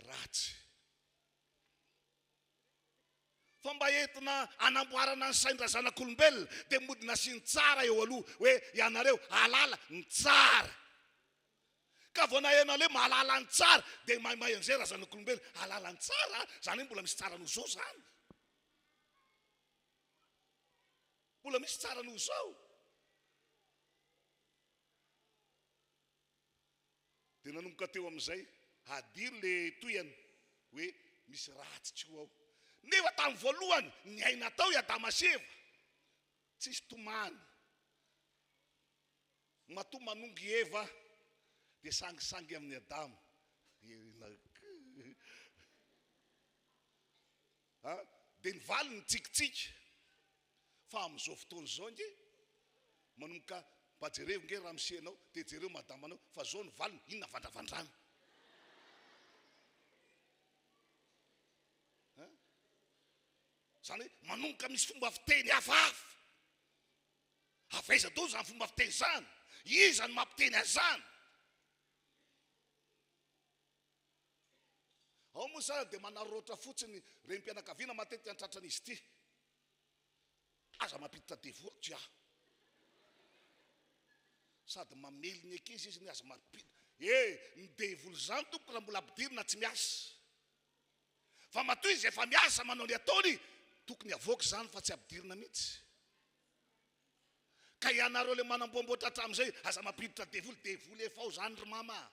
Ratsy. Fa mba entina anamboarana ny saina zanak'olombelona dia modina sy ny tsara eo aloha, hoe ianareo ahalala ny tsara. Ka vao nahena hoe mahalala ny tsara dia mahay an'izay zanak'olombelona ahalala ny tsara, zany hoe mbola misy tsara noho zao zany. Mbola misy tsara noho zao. Dia nanomboka teo amin'izay hadiro le toyany hoe misy ratsy tsy ho ao. Nefa tamin'ny voalohany ny aina tao i Adama sy Eva tsisy tomany. Matoa manongy Eva dia sangisangy amin'ny Adama. Dia ny valiny tsikitsiky. Fa amin'izao fotoana izao nge manomboka mba jereo nge raha misy anao dia jereo madamanao fa zao ny valiny inona vandravandrana. Zany hoe manomboka misy fomba fiteny hafahafa. Avaiza do zany fomba fiteny zany? Iza ny mampiteny azany? Ao moa zany dia manaroroatra fotsiny renim-pianakaviana matetika antratran'izy ity. Aza mampiditra devoly tsy aho. Sady mamely ny ankizy izy ny aza mampiditra. Ny devoly zany tompoko raha mbola ampidirina tsy miasa. Fa matoa izy efa miasa manao ny ataony, tokony avoaka zany fa tsy ampidirina mihitsy. Ka ianareo le manamboamboatra hatramin'izay aza mampiditra devoly efa ao zany ry mama.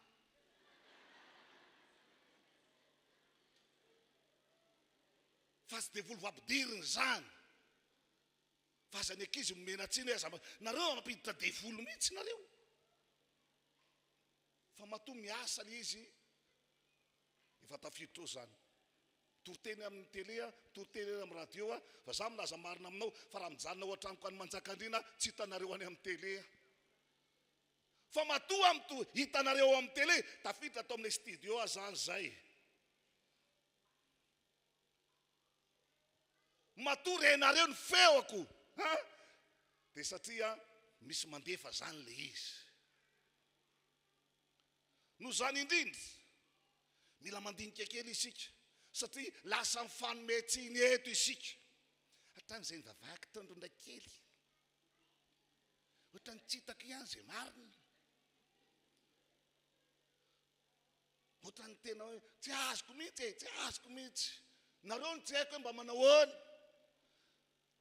Fa tsy devoly vampidirina zany. Fa aza ny ankizy menatsiny hoe nareo mampiditra devoly mihitsy nareo. Fa matoa miasa le izy efa tafiditra ao zany. Toroteny amin'ny télé, toroteny amin'ny radio, fa za milaza marina aminao fa raha mijanona ao an-tranoko any Manjakandriana tsy hitanareo any amin'ny télé. Fa matoa hitanareo amin'ny télé tafiditra atao amin'ny studio azany zay. Matoa renareo ny feoko. Dia satria misy mandefa zany le izy. No zany indrindra mila mandinika kely isika, satria lasa mifanometsiny eto isika. ohatrany izay vavaka tao Androndrakely, ohatrany tsy hitako ihany izay marina, ohatrany tena hoe tsy azoko mihitsy nareo ny tsy haiko hoe mba manao ahoana.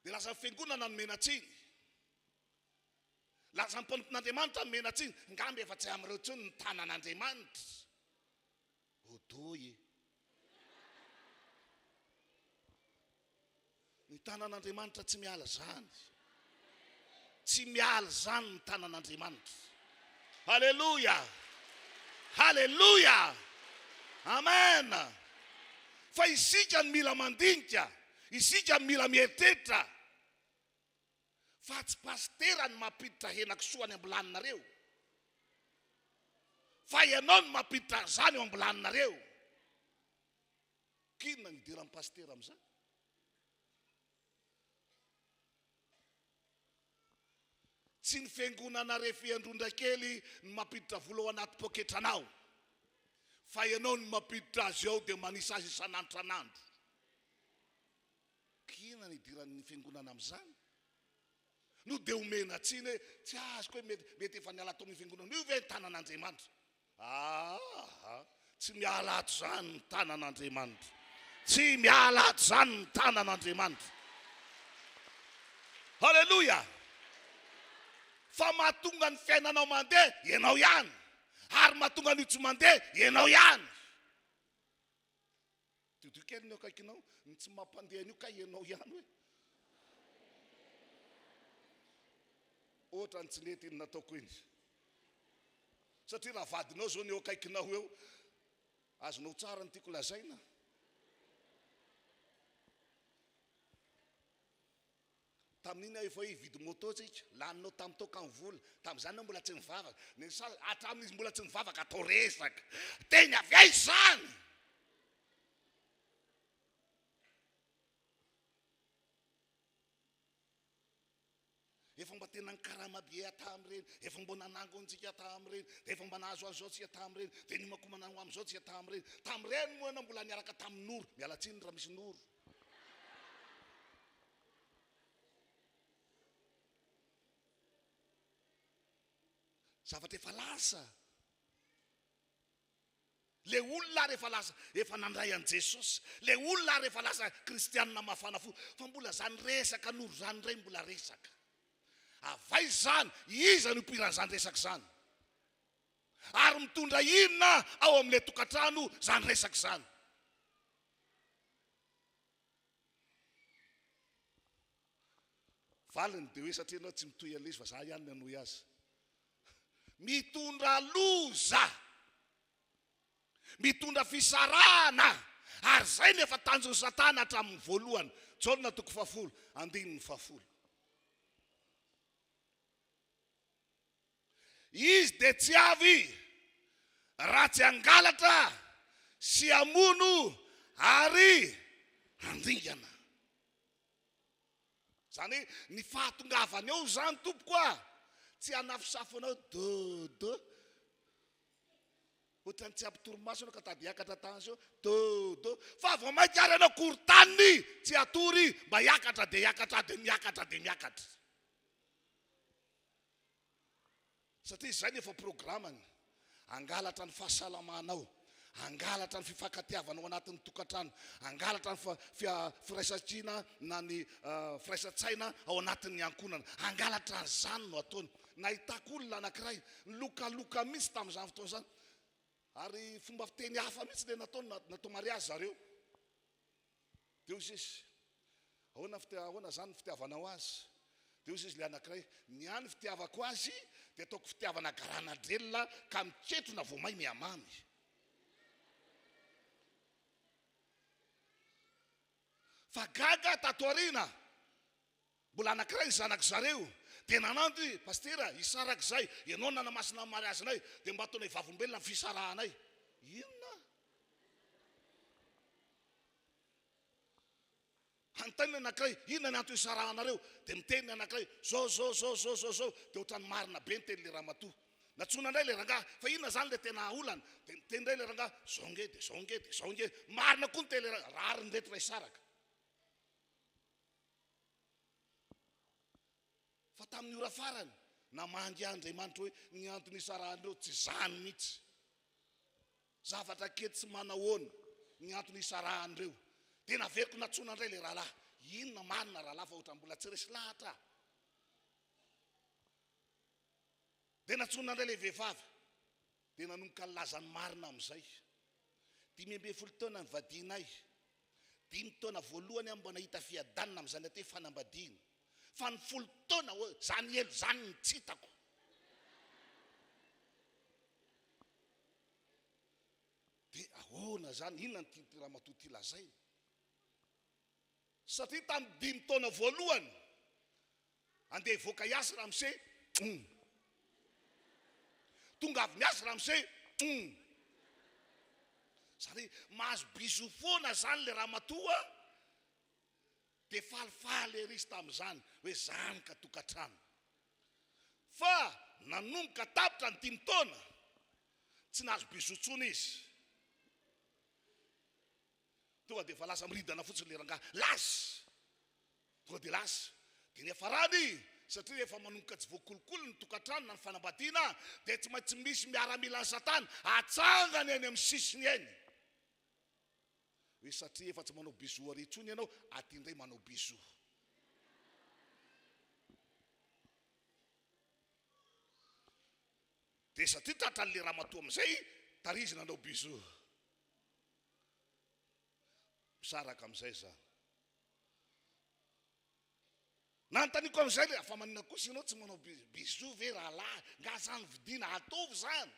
Dia lasa fiangonana ny menatsiny, lasa ny mpanompon'Andriamanitra ny menatsiny, ngamby efa tsy amin'ireo intsony ny tanan'Andriamanitra. Odoy ny tanan'Andriamanitra tsy miala zany, tsy miala zany ny tanan'Andriamanitra. Halleluja, halleluja, amen. Fa isika ny mila mandinika, isika ny mila mieritreritra, fa tsy pastera ny mampiditra henan-kisoa any ambolaninareo, fa ianao ny mampiditra zany eo ambolaninareo. Kinona ny idiran'ny pastera amin'izany? Tsy ny fiangonana RHEFI Androndrakely ny mampiditra vola ao anaty poketranao, fa ianao ny mampiditra azy ao dia manisa azy isan'andro. Kinona ny idiran'ny fiangonana amin'izany? No dia omena tsiny hoe tsy azoko hoe mety efa niala tao amin'ny fiangonana io ve ny tanan'Andriamanitra? Tsy miala ato zany ny tanan'Andriamanitra, tsy miala ato zany ny tanan'Andriamanitra. Halleluja. Fa mahatonga ny fiainanao mandeha ianao ihany, ary mahatonga ny tsy mandeha ianao ihany. Tio kely ny akaikinao, ny tsy mampandeha an'io ka ianao ihany hoe ohatra ny tsy nety iny nataoko iny. Satria raha vadinao zao ny eo akaikinao eo, azonao tsara ny tiako lazaina. Tamin'iny aho efa hividy moto tsika, laninao tamin'ny toka ny vola, tamin'izany aho mbola tsy nivavaka. Ny sala hatramin'izy mbola tsy nivavaka atao resaka, teny avy aiza zany? Efa mba tena nkaramabe tamin'ireny, efa mba nanango antsika tamin'ireny, efa mba nahazo an'izao tsika tamin'ireny, dia ny makomanana ho amin'izao tsika tamin'ireny. Tamin'ireny moa ianao mbola niaraka tamin'ny noro, miala tsiny raha misy noro. Zavatra efa lasa. Le olona rehefa lasa efa nandray an' Jesosy, le olona rehefa lasa kristianina mafana fo, fa mbola zany resaka noro zany indray mbola resaka. Avay zany, iza no mpiran'izany resaka zany? Ary mitondra inona ao amin'ilay tokantrano zany resaka zany? Valiny dia hoe satria ianao tsy mitohy an'ilay izy fa za ihany nanohy azy. Mitondra loza, mitondra fisarana, ary zay nefa tanjon'ny Satana hatramin'ny voalohany. Jaona 10:10. Izy dia tsy avy raha tsy angalatra sy amono ary andingana. Zany hoe ny fahatongavany eo zany tompoko a, tsy hanafisafo anao dodo. Ohatrany tsy ampitoromaso anao ka tady hiakatra tany zao dodo. Fa vao maikary anao korontaniny tsy atory mba hiakatra dia hiakatra dia miakatra dia miakatra. Satria izay nefa programany, angalatra ny fahasalamanao, angalatra ny fifankatiavanao anatin'ny tokantrano, angalatra ny firaisan-kina na ny firaisantsaina ao anatin'ny ankonana, angalatra zany no ataony. Nahitako olona anankiray lokaloka mihitsy tamin'izany fotoana izany, ary fomba fiteny hafa mihitsy le natao mariazy zareo. Dia izy ahoana zany fitiavanao azy? Dia izy le anankiray, ny any fitiavako azy dia ataoko fitiavana garana drelona ka miketrona voamay miamamy. Fa gaga tato aoriana mbola anankiray zanaka zareo, dia nanandy pastera isaraka izay, ianao nanamasina ny mariazinay dia mba ataonay vavombelona ny fisarahanay. Inona? Antaniny anankiray, inona ny antony isarahanareo? Dia miteny anankiray, zao dia ohatrany marina be ny teny le ramatoa. Natsona indray le rangahy, fa inona zany le tena olana? Dia miteny indray le rangahy, zao nge. Marina koa ny teny le rangahy, rariny rehetra isaraka. Dia izy dia tsy avy raha tsy angalatra sy amono ary andingana. Zany hoe fa tamin'ny ora farany namangy Andriamanitra hoe ny antony isarahandreo tsy zany mihitsy. Zavatra kely tsy manahoana ny antony isarahandreo. Dia naveriko natsona indray le rahalahy. Inona marina rahalahy fa ohatra mbola tsy resy lahatra. Dia natsona indray le vehivavy. Dia nanomboka nilazany marina amin'izay. 15 taona nivadianay. 5 taona voalohany mbo nahita fiadanina amin'izany aty fanambadiana. Fa ny 10 taona zany elo zany ny tsitako. Dia ahoana zany, inona ny raha matoty lazaina? Satria tamin'ny 5 taona voalohany andeha hivoaka iasy ramose, tonga avy miasy ramose, zany mahazo biso foana zany le raha matoa. Dia falifaly ery izy tamin'izany hoe zany ka tokantrano. Fa nanomboka tapitra ny 5 taona tsy nahazo biso intsony izy. Tonga dia efa lasa miridana fotsiny le rangahy, lasy. Tonga dia lasy. Dia ny afarany satria efa manomboka tsy voakolokolo ny tokantrano na ny fanambadiana, dia tsy maintsy misy miaramila ny satana atsangany eny amin'ny sisiny eny. Hoe satria efa tsy manao biso ary intsony ianao, aty indray manao biso. Dia satria tratran'le raha matoa amin'izay, tarizy nanao biso. Misaraka amin'izay zany. Nantaniko amin'izay le afa manina kosa ianao tsy manao biso ve rahalahy, nga zany vidiana atovy zany.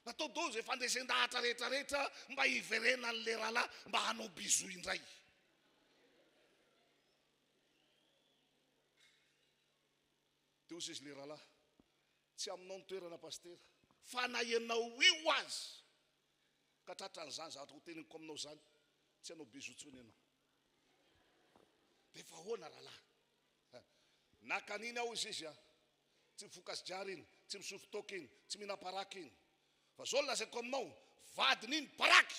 Natao dozy efa andresen-dahatra rehetrarehetra mba hiverena an'le rahalahy mba hanao biso indray. Teo izy le rahalahy, tsy aminao ny toerana pastera, fa na ianao io azy ka tratran'izany zavatra ho teneniko aminao zany, tsy hanao biso intsony ianao. Dia efa ahoana rahalahy? Na kanina aho izy tsy mifokasidrary iny, tsy misotro toka iny, tsy mihina paraky iny. Fa zao lazaiko aminao, vadiny iny paraky.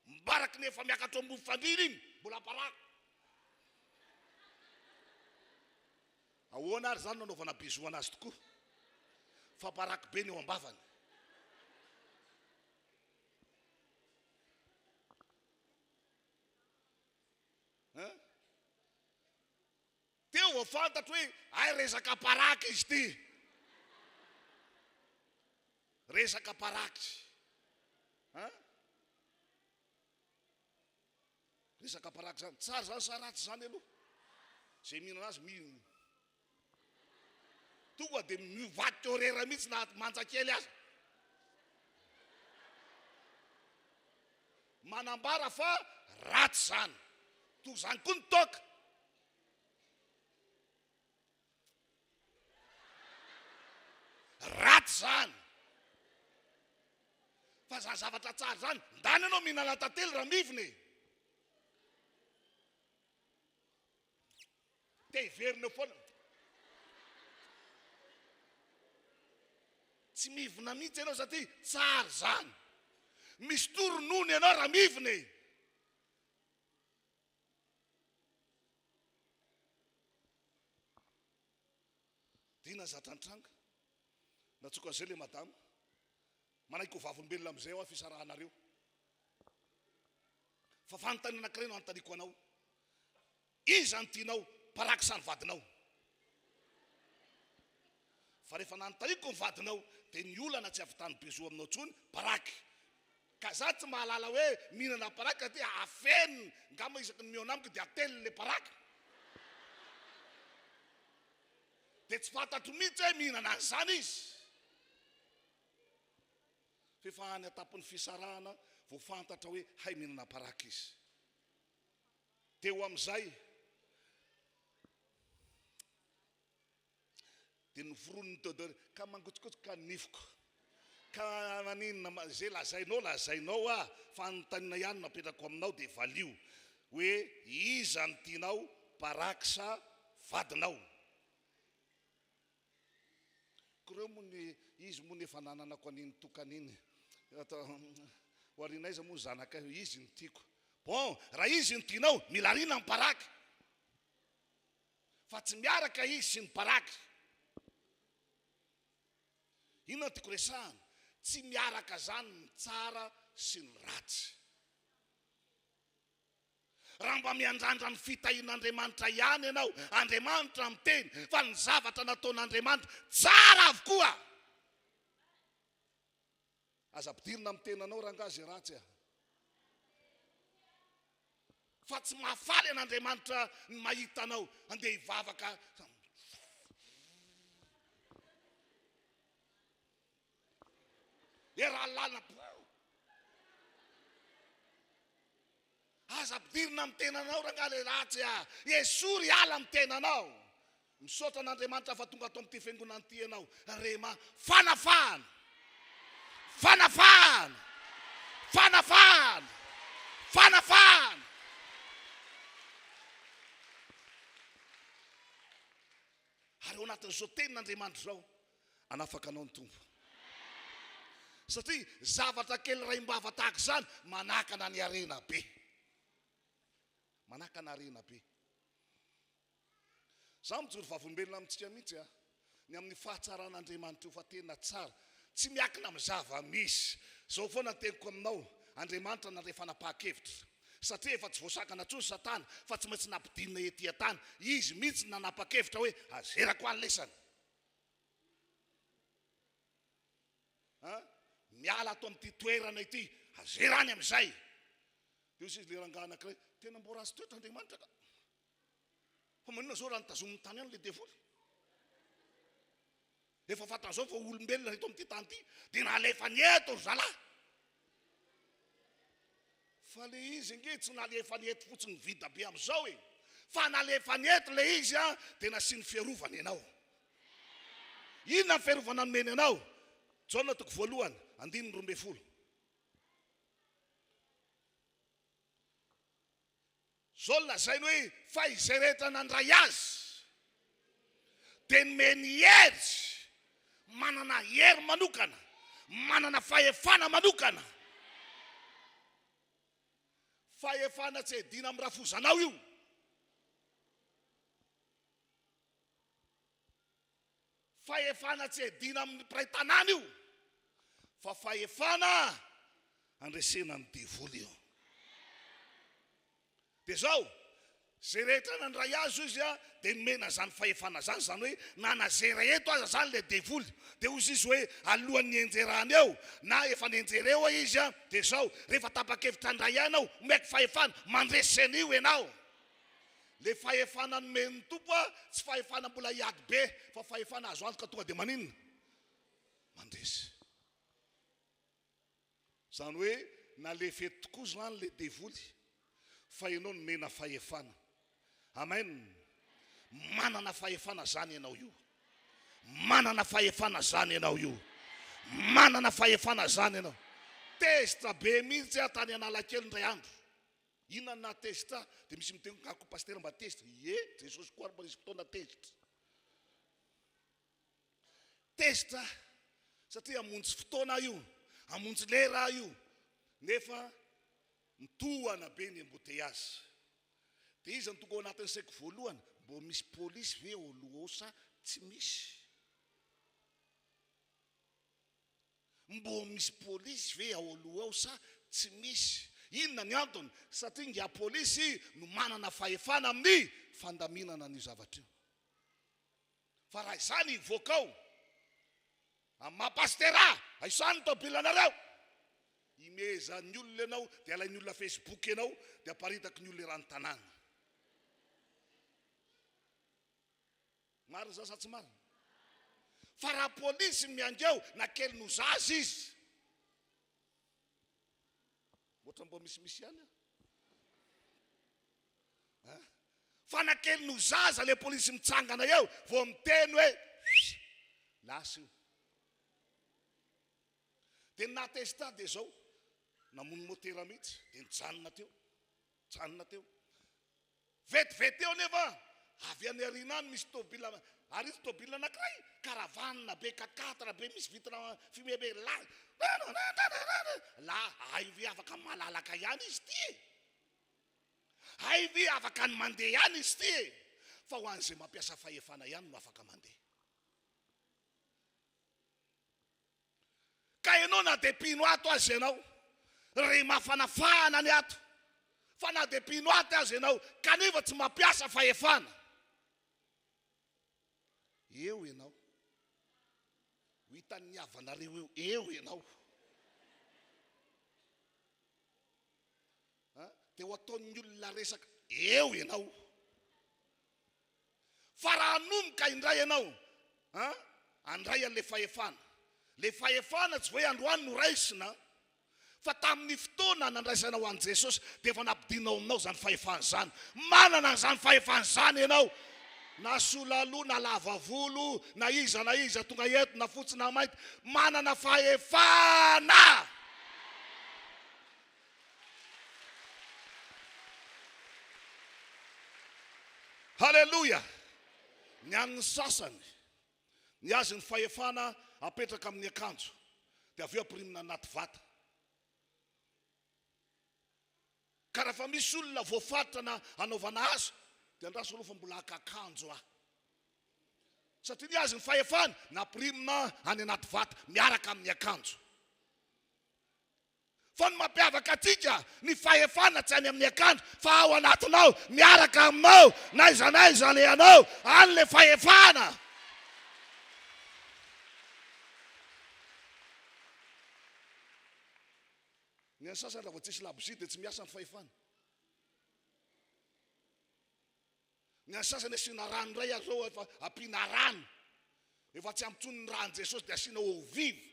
Mbaraky ny efa miakatra ambony fandrina iny, mbola paraky. Ahoana ary zany nanaovana biso anazy tokoa. Fa paraky be ny eo ambavany. Teo fantatro hoe ay resaka paraky izy ty. Resaka paraky. Resaka paraky zany. Tsara zany sa ratsy zany aloha. Zay mihinana azy mihinana. Tonga dia mivadika horera mihitsy na manjakely azy. Manambara fa ratsy zany. Toy zany koa ny toka. Ratsy zany. Fa zany zavatra tsara zany, ndany ianao mihinana tantely raha miviny. Te hiverina foana. Tsy mivina mihitsy ianao satria tsara zany. Misy toronony ianao raha miviny. Dina zatra antranga. Natsoka an'izay le madama. Manaiky ho vavolombelona amin'izay aho fisarahanareo. Fa fanontany anankiray no anontaniko anao. Iza ny tianao, paraky sa ny vadinao? Fa rehefa nanontaniko ny vadinao, dia ny olana tsy avy tany biso aminao tsony, paraky. Ka za tsy mahalala hoe mihinana paraky aty afeniny, ngamba isaky ny miona amiko dia ateliny le paraky. Dia tsy fantatro mihitsy hoe mihinana an'izany izy. Fefa any atapon'ny fisarahana vao fantatra hoe hay mihinana paraky izy. Teo amin'izay dia noforoniny teo daholo ka mangotsikotsika ny nifiko. Ka maninona zay lazainao fanontaniana ihany napetrako aminao dia valio hoe iza ny tianao, paraky sa vadinao? Koreo moa ny izy moa ny efa nananako an'iny tokan'iny. Ho arinaiza moa zanakay izy ny tiako, bon raha izy ny tianao mila rina ny paraky fa tsy miaraka izy sy ny paraky. Inona tiako resahana? Tsy miaraka zany ny tsara sy ny ratsy. Raha mba miandrandra ny fitahin'Andriamanitra ihany ianao, Andriamanitra miteny fa ny zavatra nataon'Andriamanitra tsara avokoa. Aza ampidirina amin'ny tenanao rangazy ratsy a. Fa tsy mahafaly an'Andriamanitra ny mahita anao andeha hivavaka. Raha lana aza ampidirina amin'ny tenanao rangazy ratsy a. Esory ala amin'ny tenanao. Misaotra an'Andriamanitra fa tonga ato amin'ity fiangonana ity ianao. Rema fanafahana. Fanafahana. Fanafahana. Fanafahana. Ary ao anatin'izao tenin'Andriamanitra zao anafaka anao ny tompo. Satria zavatra kely raim-bava tahaka izany manakana ny arena be. Manakana arena be. Zaho mijoro vavombelona amintsika mihitsy a. Ny amin'ny fahatsaran'Andriamanitra io fa tena tsara. Tsy miakina amin'ny zava-misy. Zao foana teniko aminao, Andriamanitra nandrafanapa-kevitra. Satria efa tsy voasakana tsony Satana, fa tsy maintsy nampidinina ety an-tany. Izy mihitsy nanapa-kevitra hoe azerako an'lesany. Miala ato amin'ity toerana ity, azerany amin'izay. Dia izy le rangahy anankiray, tena mbo ratsy toetra Andriamanitra ka. Fa manina zao raha nitazomin'ny tany any le devoly. Efa fantan'izao fa olombelona reto amin'ity tany ity, dia nalefa ny eto ry zalahy. Fa le izy nge tsy nalefa ny eto fotsiny vida be amin'izao e. Fa nalefa ny eto le izy a, dia nasiany fiarovana ianao. Inona ny fiarovana nomeny anao? Jaona toko voalohany, 9:12. Zao lazainy hoe fa izay rehetra nandray azy dia nomeny hery, manana hery manokana, manana fahefana manokana. Fahefana tsy edina amin'ny rafozanao io. Fahefana tsy edina amin'ny mpiray-tanàna io. Fa fahefana andresena ny devoly io. Dia zao, zay rehetra nandray azy izy a, dia nomena zany fahefana zany, zany hoe nanazera eto aza zany le devoly. Dia ozy izy hoe alohan'ny enjerany eo, na efa nienjera eo izy a, dia zao, rehefa tapa-kevitra andray ianao, omeko fahefana, mandresen'io ianao. Le fahefana nomen'ny tompo a, tsy fahefana mbola hiady be, fa fahefana azo antoka tonga dia maninona? Mandresy. Zany hoe nalefa eto tokoa zany le devoly, fa ianao nomena fahefana. Amen. Manana fahefana zany ianao io. Manana fahefana zany ianao io. Manana fahefana zany ianao. Testa be mihitsy tany Analakely indray andro. Inona na testa? Dia misy miteny kako pastera mba testa. Ie, Jesosy koa mba nisy fotoana testa. Testa, satria amonjy fotoana io, amonjy lera io. Nefa mitohana be ny embouteillage. Dia izy ny tonga ao anatin'ny saiko voalohany, mbo misy polisy ve ao aloha ao sa tsy misy? Mbo misy polisy ve ao aloha ao sa tsy misy? Inona ny antony? Satria ngia polisy no manana fahefana amin'ny fandaminana ny zavatra io. Fa raha izany hivoaka ao, amapastera, aisany tobilanareo. Imezan'ny olona ianao, dia alain'ny olona Facebook ianao, dia aparitaka ny olona eran-tanàna. Marina za sa tsy marina? Fa raha polisy miangeo, na kely no zaza izy. Ohatra mbo misimisy ihany a. Fa na kely no zaza le polisy mitsangana eo, vao miteny hoe lasa io. Dia natesta dia zao, namono motera mihitsy, dia nijanona teo. Janona teo. Vetivety eo nefa, avy any arinany misy tôbila, ary izy tôbila anankiray, karavanina be, kakatana be, misy vitina fimebe la, ay vi afaka malalaka ihany izy ty. hay ve afaka ny mandeha ihany izy ty fa ho an'izay mampiasa fahefana ihany no afaka mandeha. Ka ianao na dia mpino ato azy ianao ry mafanafahana ny ato, fa na dia mpino ato azy ianao kanefa tsy mampiasa fahefana, eo ianao ho hitan'ny havanareo eo ianao. Dia ho ataon'ny olona resaka eo ianao. Fa raha hanomboka indray ianao andray an'le fahefana, le fahefana tsy hoe androany no raisina, fa tamin'ny fotoana nandraisana ho an'i Jesosy dia efa nampidinao aminao zany fahefana zany. Manana zany fahefana zany ianao, na sola loha na lava volo na iza tonga eto na fotsy na mainty, manana fahefana. Haleluya. Ny an'ny sasany ny azy ny fahefana apetraka amin'ny akanjo dia avy eo ampirimina anaty vata. Ka rehefa misy olona voafaritra na anaovana azy dia andraso aloha fa mbola akanjo aho, satria ny azy ny fahefana nampirimina any anaty vata miaraka amin'ny akanjo. Fa ny mampiavaka atsika ny fahefana tsy any amin'ny akanjo fa ao anatinao miaraka aminao, na iza le anao an'le fahefana. Ny sasany raha vao tsisy labozia dia tsy miasa ny fahefana. Ny sasany asiana rano indray azao efa ampiana rano, efa tsy ampitsony ny ranon'i Jesosy dia asiana eau vive.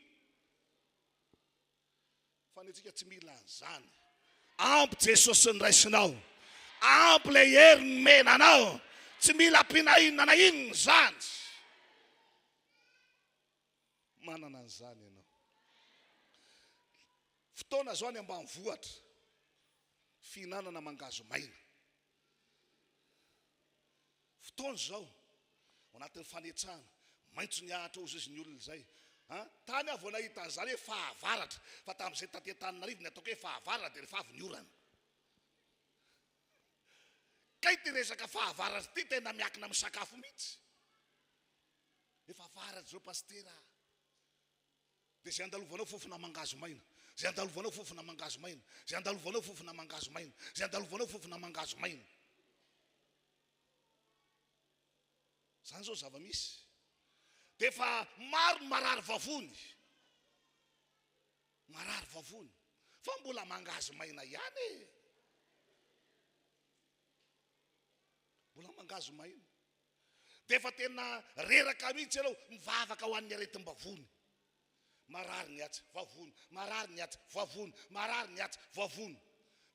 Fa ny antsika tsy mila an'izany. Ampy Jesosy ny raisinao, ampy le heriny menanao, tsy mila ampiana inona na inona zany. Manana an'izany ianao. Fotoana zao any ambanivohitra fihinanana mangazo maina. Fotoana zao ao anatin'ny fanetsahana maitso ny ahatra ozy izy ny olona izay. Tany aho vao nahita an'izany hoe fahavaratra, fa tamin'izay taty-Antananarivo ny ataoko hoe fahavaratra dia rehefa avy ny orana. Ka ity resaka fahavaratra ity tena miakina amin'ny sakafo mihitsy. Efa varatra zao pastera. Dia zay andalovanao fofona mangazo maina, zay andalovanao fofona mangazo maina, zay andalovanao fofona mangazo maina, zay andalovanao fofona mangazo maina. Zany zao zava-misy. Dia efa maro ny marary vavony, marary vavony, fa mbola mangazo maina ihany e. Mbola mangazo maina. Dia efa tena reraka mihitsy ianao mivavaka ho an'ny aretim-bavony. Marary ny atsy vavony, marary ny atsy vavony, marary ny atsy vavony.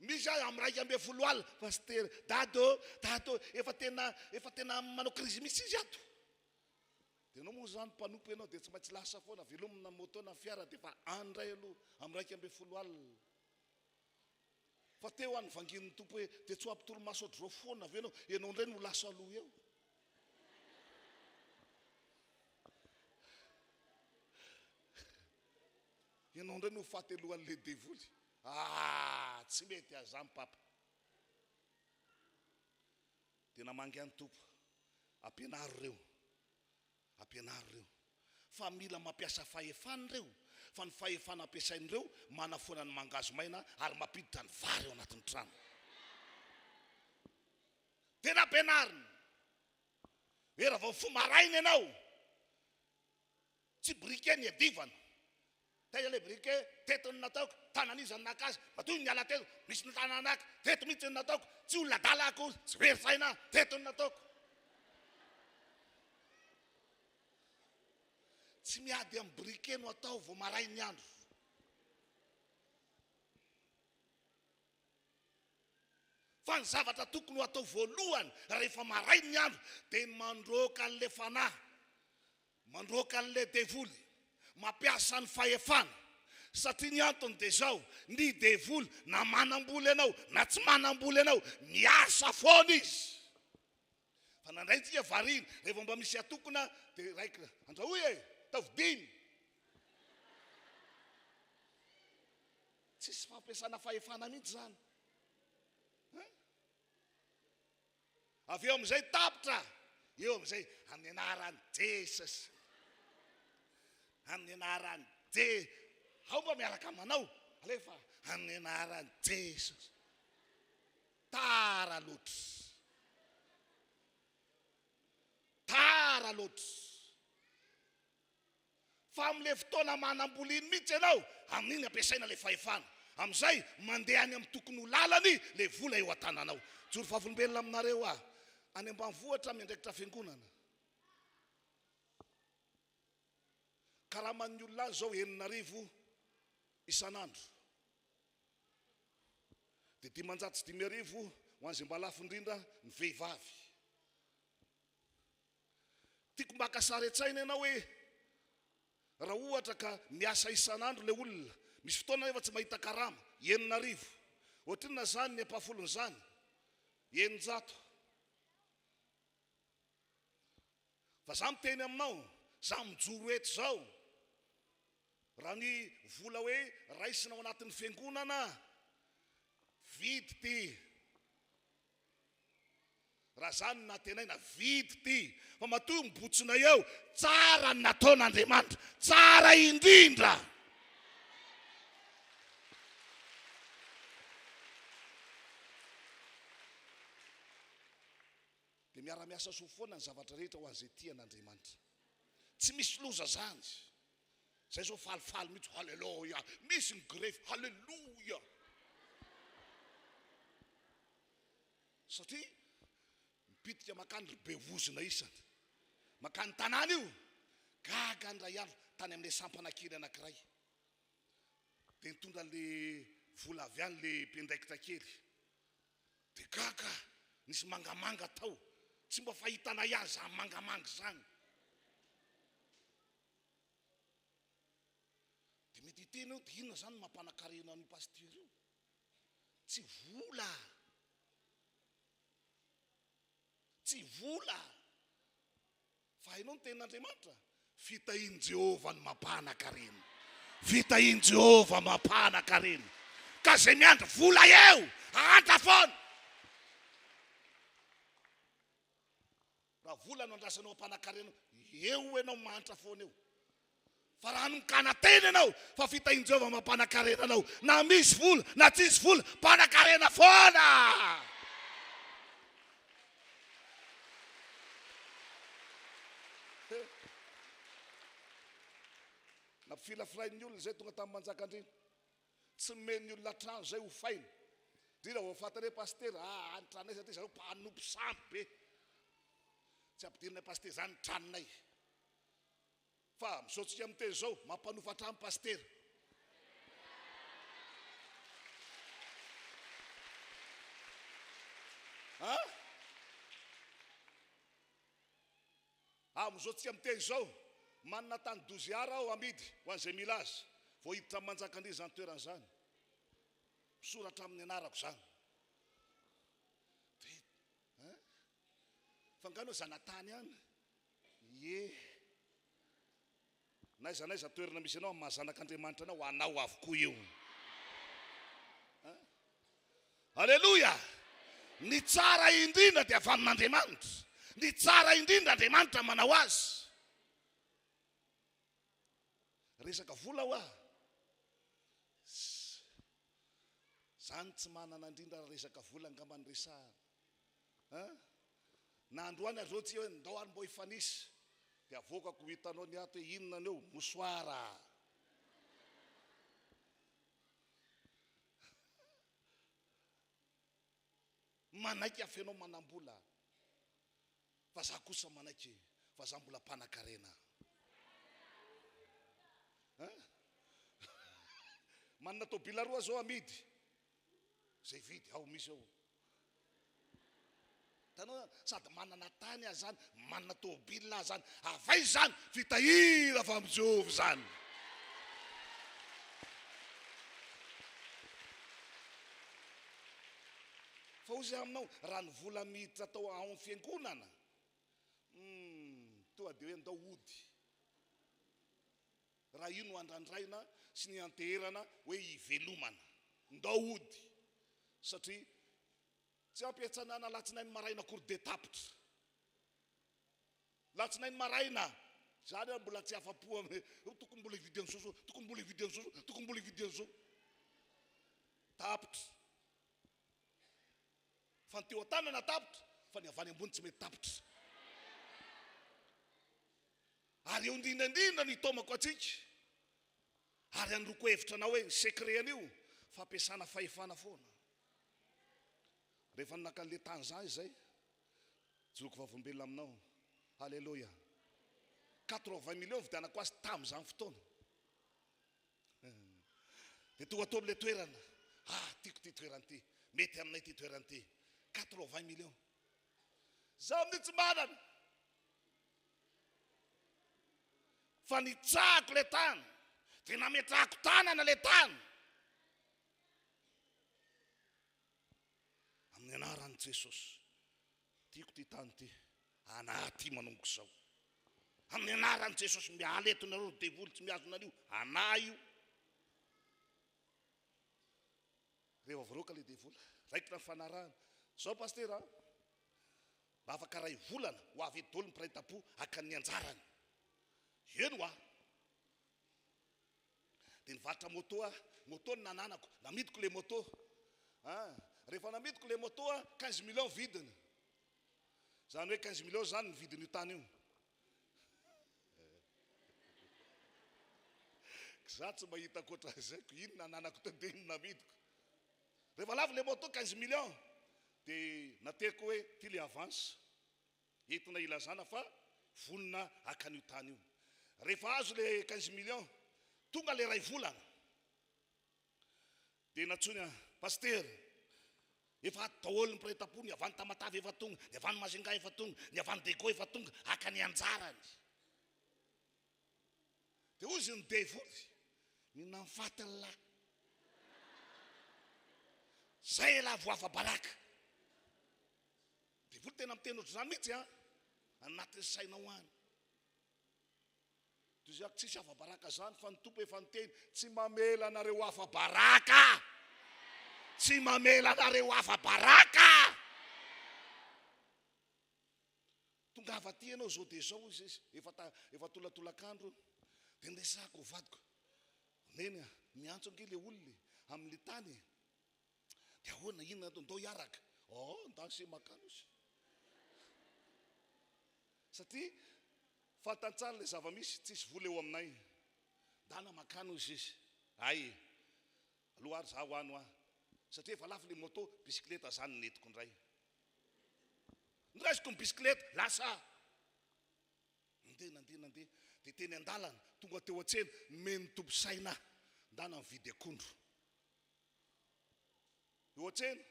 Misy aho amin'ny 12 alina, pastera, dato, efa tena manao krizy misy izy ato. Dia ianao moa zany mpanompo ianao dia tsy maintsy lasa foana, velomina moto na fiara dia efa andray aloha amin'ny 12 alina. Fa teo any vangin'ny tompo hoe dia tsy ho ampitolo-maso ohatr'izao foana avy ianao indray no lasa aloha eo. Ianao indray no faty alohan'le devoly. Tsy mety azany papa. Tena mangian'ny tompo ampianaro reo, fa mila mampiasa fahefana reo, fa ny fahefana ampiasain'ireo manafoana ny mangazo maina ary mampiditra ny vary ao anatin'ny trano. Tena ampianarina. Raha vao fo maraina ianao, tsy briquet ny adivana. Tena le briquet teto ny nataoko, tanan'izany nakazy, matoy ny ala teto, misy ny tananaka, teto mihitsy ny nataoko, tsy olona dalako, tsy verisaina, teto ny nataoko. Tsy miady amin'ny briquet no atao vao maray ny andro. Fa ny zavatra tokony ho atao voalohany rehefa maray ny andro dia mandroaka an'le fanahy, mandroaka an'le devoly, mampiasa ny fahefana. Satria ny antony dia zao, ny devoly na manam-bola ianao na tsy manam-bola ianao miasa foana izy. Fa nandraintsika varina rehefa mba misy atokona dia raika andrahoy e, tavidiny. Tsisy fampiasana fahefana mihitsy zany. avy eo am'izay tapitra eo am'izay amin'ny anarany Jesosy, amin'ny anarany ao mba miaraka manao alefa amin'ny anarany Jesosy. Tara loatra fa am'le fotoana manam-boliny mihitsy ianao amin'iny ampiasaina le fahefana am'izay mandeha any amin'ny tokony ho lalany le vola eo an-tananao. Joro favolombelona aminareo any ambanivohitra miandraikitra fiangonana karaman'ny olona azy zao 9,000 isan'andro, dia 5,500 ho an'izay mba lafo indrindra ny vehivavy. Tiako maka sary an-tsaina ianao hoe raha ohatra ka miasa isan'andro le olona, misy fotoana efa tsy mahita karama 9,000, ohatrina zany ny ampafolon'izany 900. Fa za miteny aminao, za mijoro eto zao, raha ny vola hoe raisina ao anatin'ny fiangonana vidy ty, raha zany natenaina vidy ty, fa matoy mibotsina eo tsara ny nataon'Andriamanitra, tsara indrindra. Dia miara-miasa soa foana ny zavatra rehetra ho an'izay tian'Andriamanitra, tsy misy loza zany. Zay zao falifaly mihitsy, halleluja, misy ny grefy, halleluja. Satria mipitika makany ribevozina isany, makany tanàna io, gaga ndray andro tany amin'ilay sampana kely anankiray, dia nitondra le vola avy any le mpiandraikitra kely, dia gaga nisy mangamanga tao, tsy mba fahitana ihany zany mangamanga zany. Dia mety hiteny eo, dia inona zany mampanakarena ny pasteur io? Tsy vola, tsy vola. Fa hainao ny tenin'Andriamanitra, fitahian Jehova ny mampanakarena, fitahian Jehova mampanakarena. Ka zay miandry vola eo anta foana. Raha vola no andrasanao ampanakarena, eo enao mantra foana eo. Fa raha nomikana tena ianao fa fitahian Jehova mampanakarena anao, na misy vola na tsisy vola, mpanakarena foana. Na filafirain'ny olona zay tonga tamin'ny manjakandrina, tsy men'ny olona trano zay ho faina. Ndrindra vao fantany hoe pasteur, ny tranonay satria zareo mpanompo sampy be, tsy ampidirinay pasteur zany ny tranonay. Fa misaotsika miteny zao, mampanofa trano pasteur. Misaotsika miteny zao, manana tany 12 ara aho amidy ho an'izay mila azy, vao hiditra amin'ny manjakandrizy zany toeran'izany, misoratra amin'ny anarako zany. Fanganao zanatany any, naiza toerana misy anao amin'ny mahazanak'Andriamanitra anao, anao avokoa io. Halleluja. Ny tsara indrindra dia avy amin'Andriamanitra, ny tsara indrindra Andriamanitra manao azy. Resaka vola ho zany tsy manana indrindra resaka vola angamba ny resahana. Na androany azotsy hoe ndao any mbo hifanisy, dia avokako hitanao ny ato hoe inona aneo, mosoara. Manaiky afenao manambola, fa za kosa manaiky, fa za mbola mpanakarena. Manana tôbila roa zao amidy, zay vidy ao misy ao. Tanao sady manana tany azy zany, manana tôbila zany, avay zany fitahira fa amin'ny Jehova zany. Fa ozy aminao, raha ny vola miditra tao ao amin'ny fiangonana, toa dia hoe ndao ody. Raha ino andrandraina sy ny anteherana hoe hivelomana, ndao ody. Satria tsy ampiatsanana latsinainy maraina akory de tapitra. Latsinainy maraina zany mbola tsy afa-po ame tokony mbola hividy an'izao, tokony mbola hividy an'izao, tokony mbola hividy an'izao. Tapitra. Fa ny teo an-tanana tapitra, fa ny avany ambony tsy mety tapitra. Ary eo indrindrandrindra ny tomako atsika. Ary androko hevitra anao hoe secret an'io fampiasana fahefana foana. Rehefa nakan'le tany zany zay, joloko vavombelona aminao. Halleluja. 80 millions vidianako azy tamin'izany fotoana. Dia tonga tao amin'ilay toerana. Tiako ty toerana ty. Mety aminay ty toerana ty. 80 millions. Zaho amin'io tsy manana. Fa nitsahako le tany. Dia nametrahako tanana le tany. Amin'ny anaran'i Jesosy. Tiako ty tany ty. Anaty manomboka izao. Amin'ny anaran'i Jesosy miala eto nareo devoly tsy miazona an'io. Ana io. Rehefa varoaka le devoly. Raikitra ny fanarahana. Zao pastera. Bavaka ray volana ho avy dolo ny mpiray-tapo akan'ny anjarany. Eno a. Dia nivarotra moto a. Moto ny nananako. Namidiko le moto. Rehefa namidiko le moto a 15 millions vidiny. Zany hoe 15 millions zany ny vidiny io tany io. Za tsy mahita koatra zaiko. Ino nananako tao dia ino namidiko. Rehefa lavo le moto 15 millions. Dia nateko hoe ty le avance. Entina ilazana fa vonina akan'io tany io. Rehefa azo le 15 millions. Tonga le ray volana. Dia natsoina paster. Efa daholo ny mpiray-tapo, ny avany Tamatavy efa tonga, ny avany Mazinga efa tonga, ny avany Dego efa tonga, akany anjarany. Dia ozy ny devoly. Mihinana fatiny lahy. Zay la voafa-baraka. Devoly tena miteny ohatry zany mihitsy anatin'ny sainao any. Toy izay tsisy afa-baraka zany fa ny tompo efa niteny tsy mamela anareo afa-baraka. Tsy mamela anareo afa-baraka. Tonga avy aty ianao zao dia zao izy efa tolatolakandro. Dia ndesako ho vadiko. Neny miantso ange le olona amin'le tany. Dia ahoana inona ndao hiaraka. Ndany se makano izy. Satria fantantsara le zava-misy tsisy vola eo aminay. Dana makano izy izy. Ay. Aloha ary za ho ano ah. Satria efa lafo le moto, bisikleta zany netiko ndray. Ndraisiko ny bisikleta, lasa. Nandeha. Dia teny andalana, tonga teo an-tsena, meny tompo saina. Ndana mividy akondro. Eo an-tsena,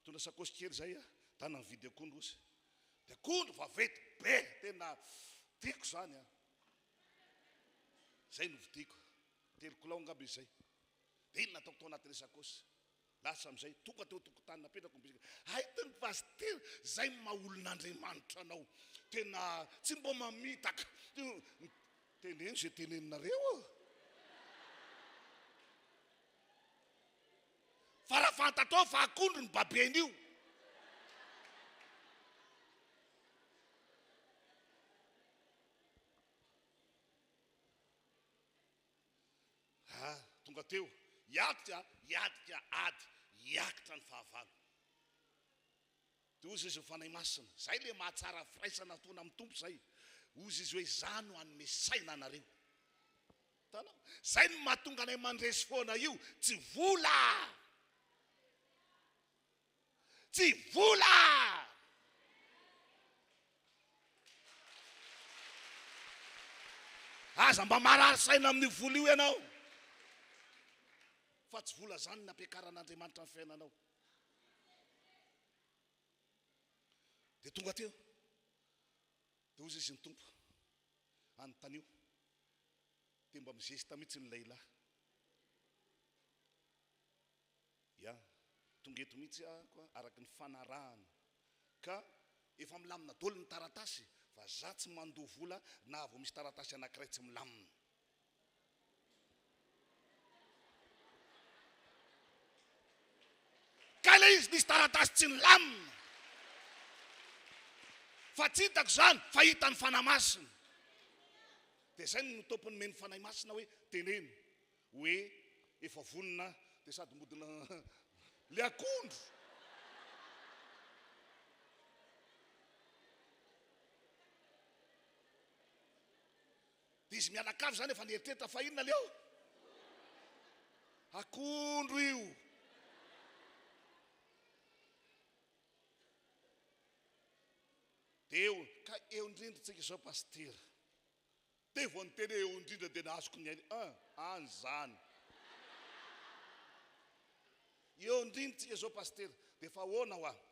tondra sakosy kely zay ndana mividy akondro izy. Dia akondro vaventy be, tena tiako zany Zay novidiko. 3 kilao ngamba izay. Dia inona ataoko tao anatin'ilay sakosy. Lasa amin'izay tonga teo tokotany napetrako ny bisikleta. Haitiny paster, zay maha-olon'Andriamanitra anao. Tena tsy mbo mamitaka. Teneno izay teneninareo. Fa raha fantatrao fa akondro ny baben'io. Tonga teo. Iakitra ady. Iakitra ny fahavalo. Dia ozy izy fanay masina. Zay le mahatsara firaisana foana amin'ny tompo zay. Ozy izy hoe zany ho anome saina anareo. Tanao? Zay no mahatonga anay mandresy foana io. Tsy vola. Tsy vola. Aza mba marary saina amin'ny vola io ianao. Fa tsy vola zany nampiakaran'Andriamanitra ny fiainanao. Dia tonga teo. Dia ozy izy ny tompo. Anontanio. Dia mba mizesta mihitsy ny lehilahy. Tonga eto mihitsy araky ny fanarahana. Ka efa milamina dolo ny taratasy. Fa za tsy mandoa vola na vao misy taratasy anankiray tsy milamina. Ka ilay izy nisy taratasy tsy nilamina. Fa tsy hitako zany fa hitany fanahy masina. Dia zay no tompony meny fanahy masina hoe teneny hoe efa vonona dia sady modina le akondro. Dia izy mianakavy zany efa nieritreritra fa inona leo? Akondro io. Dia eo ka eo indrindra tsika izao pasteur. Dia vao niteny eo indrindra dia nahazoko ny any zany. Eo indrindra tsika izao pasteur dia fa ahoana ho aho?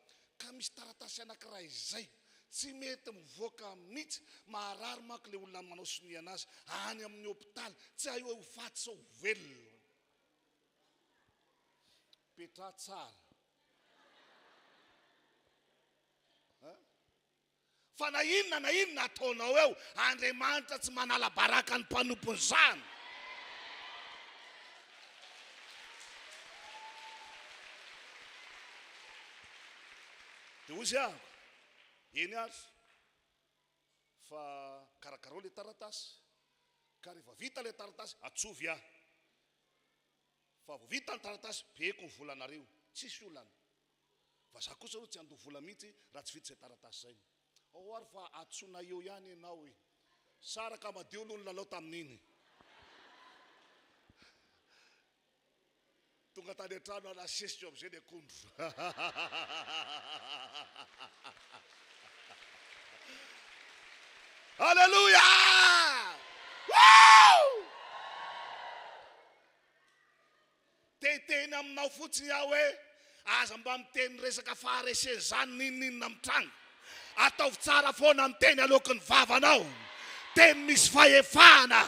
Ka misy taratasy anankiray izay tsy mety mivoaka mihitsy, maharary manko le olona manao soniana azy any amin'ny hôpitaly, tsy hay hoe ho faty sa ho velona. Petra tsara. Fa na inona ataonao eo, Andriamanitra tsy manala baraka ny mpanompony zany. Dia ozy aho, eny azy fa karakarao le taratasy, ka rehefa vita le taratasy atsovy aho. Fa vao vita ny taratasy beko ny volanareo, tsisy olana. Fa za kosa aloha tsy andoha vola mihitsy raha tsy vita izay taratasy zay. Ao ary fa atsona eo ihany ianao e. Sara ka madio aloha ny lalao tamin'iny. Tonga tany an-trano ana sesitro amin'izay ny akondro. Halleluja! Teteny aminao fotsiny aho hoe aza mba miteny resaka faharesena zany ninninona amin'ny trano. Ataovy tsara foana miteny alohan'ny vavanao. Teny misy fahefana.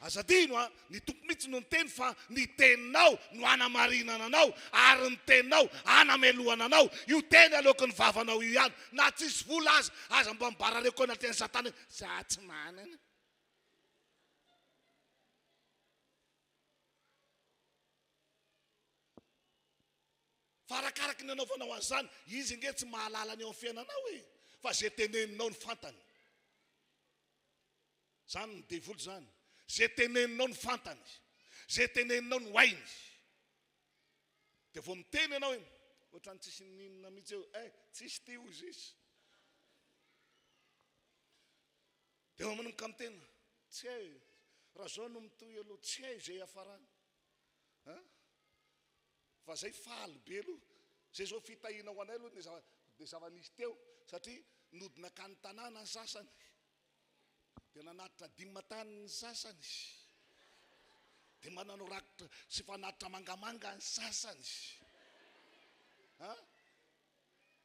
Aza dino ny tompo mihitsy no niteny fa ny teninao no anamarinana anao ary ny teninao anamelohana anao. Io teny alohan'ny vavanao io ihany. Na tsisy vola aza mba mibarareo koa na teny satana. Za tsy manana. Fa arakaraky ny anaovanao an'izany, izy nge tsy mahalala ny eo amin'ny fiainanao e. Fa zay teneninao ny fantany. Zany ny devoly zany. Zay teneninao ny fantany. Zay teneninao ny wainy. Dia vao miteny ianao hoe ohatrany tsisy ninona mihitsy eo. Tsisy ty ozy izy. Dia manomboka miteny, tsy hay, raha zao no mitoy aloha, tsy hay zay hafarany. Fa zay faly be aloha. Zay zao fitahina ho anay aloha dia zava-nisy teo. Satria nodina kany tanàna ny sasany. Dia nanatitra dimatany ny sasany. Dia manano rakitra sy fanatitra mangamanga ny sasany.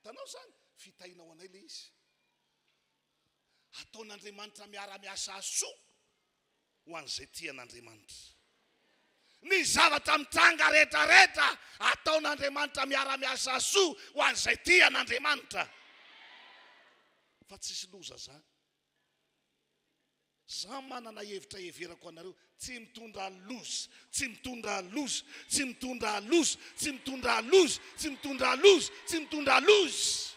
Tanao zany fitahina ho anay le izy. Ataon'Andriamanitra miara-miasa soa ho an'izay tian'Andriamanitra. Ny zavatra mitranga rehetrarehetra ataon'Andriamanitra miara-miasa soa ho an'izay tian'Andriamanitra. Fa tsisy loza zany. Za manana hevitra heverako anareo, tsy mitondra loza, tsy mitondra loza, tsy mitondra loza, tsy mitondra loza, tsy mitondra loza, tsy mitondra loza.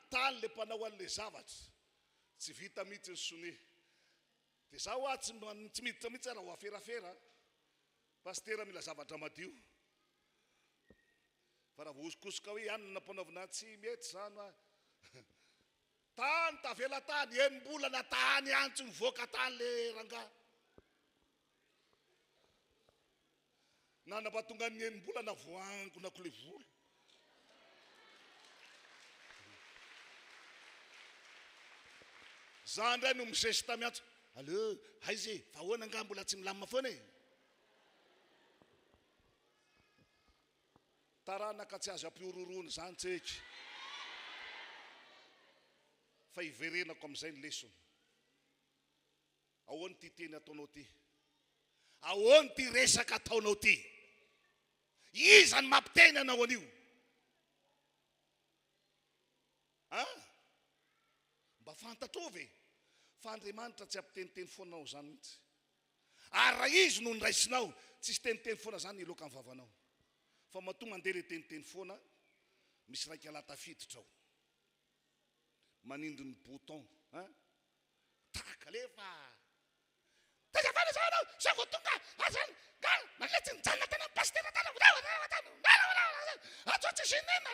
Tany le mpanao an'le zavatra tsy vita mihitsy ny sone. Dia za ho tsy miditra mihitsy raha ho aferafera. Pastera mila zavatra madio. Fa raha voazikosoka hoe ihany nampanaovina tsy mety zany tany tavela tany enim-bolana tany ihany tsy mivoaka tany le rangahy. Na nampatonga ny enim-bolana voangonako le vola. Za ndray no misesy tamiantso. Allô, aizy fa ahoana nga mbola tsy milamina foana e. Taranaka tsy azo ampiororona zany tseky. Fa iverenako amin'izay ny lesona. Ahoana ty teny ataonao ty? Ahoana ty resaka ataonao ty? Iza ny mampiteny anao an'io? Mba mba fantatrao ve fa Andriamanitra tsy ampiteniteny foanao zany mihitsy ary raha izy no nyraisinao tsisy teniteny foana zany iloka amin'ny vavanao fa matoa mandeha le teniteny foana misy raika latafiditra ao manindry ny bouton taka lefa tazavana zao anao sa vao tonga azany maletsy nijanona tana amin'ny pastera tana atsotsy sinena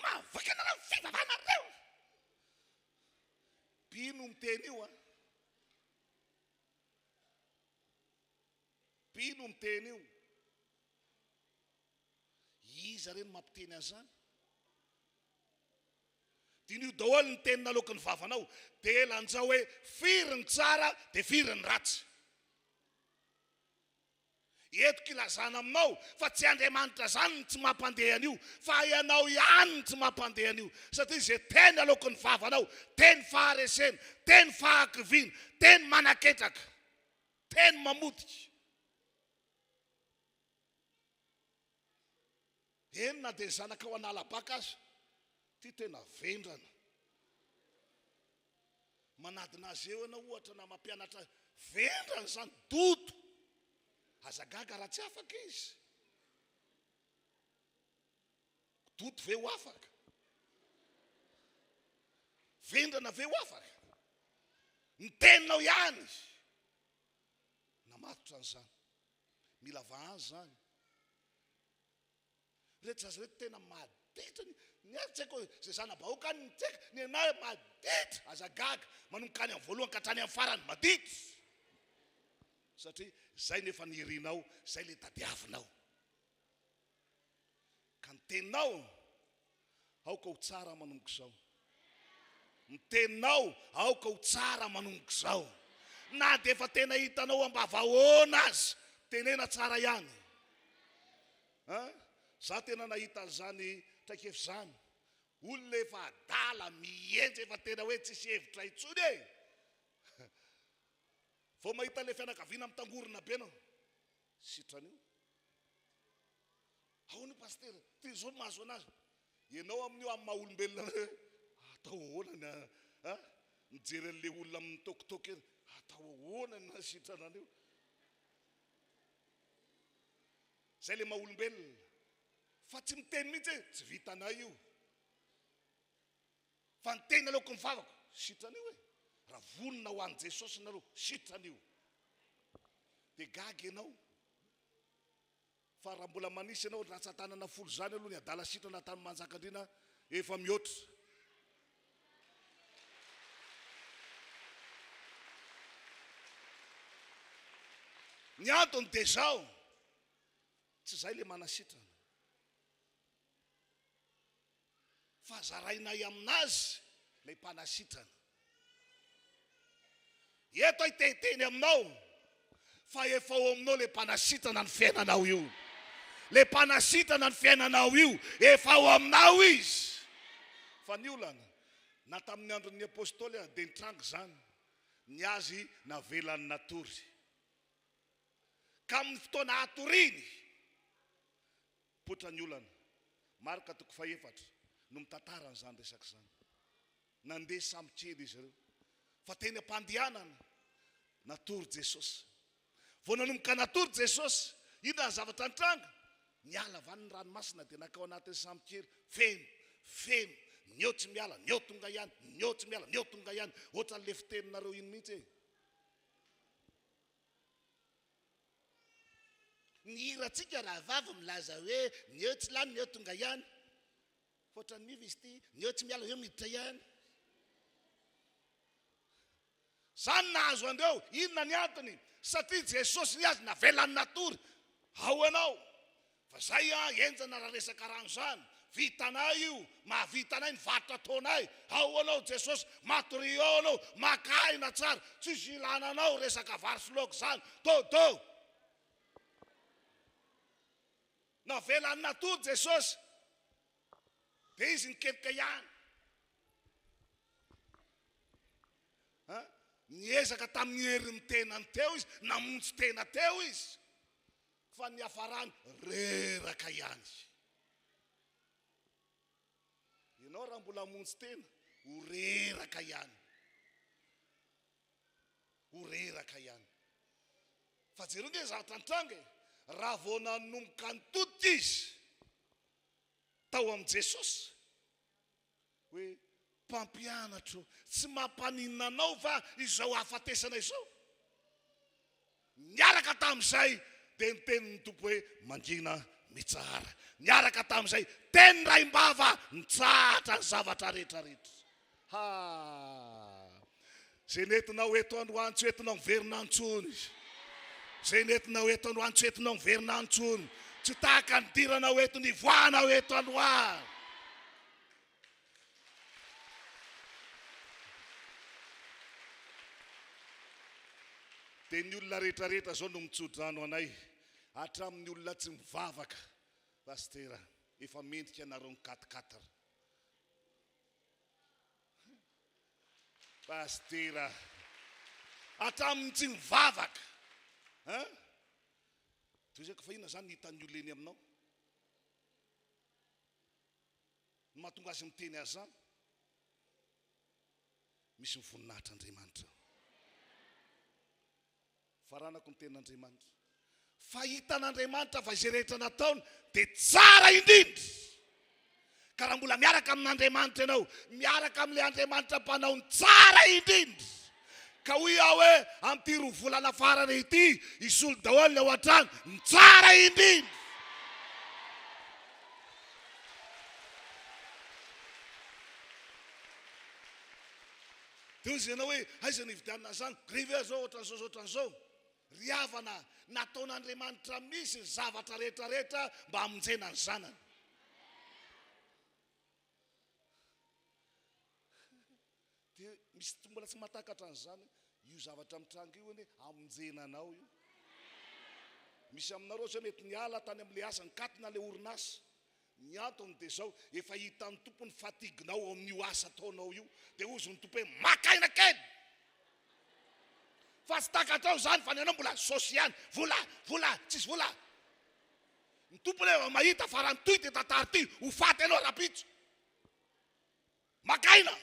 mavaka anareo fivavana reo pino miteny io pino miteny io iza reny mampiteny azany dinio daholo ny tenina aloka ny vavanao dia lanjao hoe firy ny tsara dia firy ny ratsy etoko ilazana aminao fa tsy Andriamanitra zany tsy mampandeha an'io fa ianao ihany tsy mampandeha an'io satria izay teny aloka ny vavanao teny faharesena teny fahakiviana teny manaketraka teny mamotika enina dia zanaka ao analabaka azy ty tena vendrana manadina azy eo anao ohatra na mampianatra vendrana zany dodo azagaga raha tsy afaka izy dodo ve ho afaka vendrana ve ho afaka ny teninao ihany namatotra an'izany mila vahazy zany rehetra azy rehetra tena maditra ny atseko zay zana-bahoaka ny tseka ny ana maditra azagaga manomboka any amin'ny voalohany ka hatrany amin'ny farany maditra satria zay nefa nirinao zay le tadiavinao ka ny teninao aoka ho tsara manomboka izao ny teninao aoka ho tsara manomboka izao na dia efa tena hitanao ambavahoana azy tenena tsara ihany za tena nahita zany traikefa zany olona efa adala mienjy efa tena hoe tsisy hevitra intsony e vao mahita le fianakaviana mitangorona be anao sitran'io ahoana pastera ty zao mahazo anazy ianao amin'io amin'ny maha-olombelona atao ahoana mijery an'le olona amin'ny tokitoky eny atao ahoana na sitrana an'io zay le maha-olombelona fa tsy miteny mihitsy e tsy vitanay io fa ny teny aleoko ny vavako sitran'io e raha vonona ho an'i Jesosy nareo sitran'io dia gaga ianao fa raha mbola manisy ianao ratsan-tanana folo zany aloha ny adala sitrana tany manjakandriana efa mihoatra ny antony dia zao tsy zay le manasitrana fa zarainay aminazy lay mpanasitrana eto ahitehiteny aminao fa efa ao aminao le mpanasitrana ny fiainanao io le mpanasitrana ny fiainanao io efa ao aminao izy fa ny olana na tamin'ny andron'ny apôstôly dia nitrango zany ny azy navelan'ny natory ka amin'ny fotoana atoriny potra ny olana marika 4 no mitantarany zany resaka zany nandeha samy kely izy ireo fa teny am-pandehanana natory Jesosy vao nanomboka natory Jesosy ino ny zavatra nitranga niala vany ny ranomasina dia nakao anatin'ny samy kely feno neo tsy miala neo tonga ihany neo tsy miala neo tonga ihany ohatra n'le fiteninareo iny mihitsy e ny hiratsika raha vavy milaza hoe neo tsy lany neo tonga ihany fotra ny mivy izy ty neo tsy miala eo miditra ihany zany nahazo andreo inona ny antony satria Jesosy ny azy navelan'ny natory ao anao fa zay enjana raha resaka rano zany vitanay io mahavitanay ny varotra ataonay ao anao Jesosy matory ao anao makaina tsara tsisy ilananao resaka vary sy laoka zany tô navelan'ny natory Jesosy dia izy niketika ihany niezaka tamin'ny herin'ny tenany teo izy namontsy tena teo izy fa ny hafarany reraka ihany ianao raha mbola montsy tena oreraka ihany, oreraka ihany. Fa jereo nge zavatra antranga raha vao nanomboka ny tota izy tao amin'i Jesosy hoe mpampianatro tsy mampaninina anao fa izao afatesana izao. Niaraka tamin'izay dia nitenin'ny tompo hoe mangina mitsara. Niaraka tamin'izay teny ray-mbava nitsahatra ny zavatra rehetrarehetra. Zay nentinao eto androany tsy entinao miverina antsony. Zay nentinao eto androany tsy entinao miverina antsony. Tsy tahaka ny diranao eto ny voanao eto androany. Dia ny olona rehetrarehetra zao no mitsodrano anay hatramin'ny olona tsy mivavaka. Pastera, efa mendrika anareo ny 4-4. Pastera, hatramin'ny tsy mivavaka. Toizako fa ina zany hitan'ny olona eny aminao. Ny mahatonga azy miteny azy zany. Misy mivoninahitra Andriamanitra. Faranako ny tenin'Andriamanitra. Fahitan'Andriamanitra fa izay rehetra nataony dia tsara indrindra. Ka raha mbola miaraka amin'Andriamanitra ianao, miaraka amin'ilay Andriamanitra mpanao ny tsara indrindra. Ka hoy aho hoe amin'ity roa volana farany ity isolo daholo ny ao an-trano ny tsara indrindra. Dia izy ianao hoe aiza ny hividianana zany, rive zao ohatran'izao ohatran'izao. Ry havana nataon'Andriamanitra misy zavatra rehetrarehetra mba hamonjena ny zanany. Dia misy mbola tsy mahatakatra an'izany io zavatra mitranga io hoe hamonjena anao io. Misy aminareo zao mety niala tany amin'ilay asa nikatina ilay orinasa. Ny antony dia zao efa hitan'ny tompony fatiginao ao amin'io asa ataonao io. Dia ozy ny tompo hoe makaina kely. Fa tsy takatrao zany fa ny anao mbola sosy ihany. Vola, tsisy vola. Ny tompony efa mahita fa raha ny toy dia tantara ty ho faty anao rapitso. Makaina.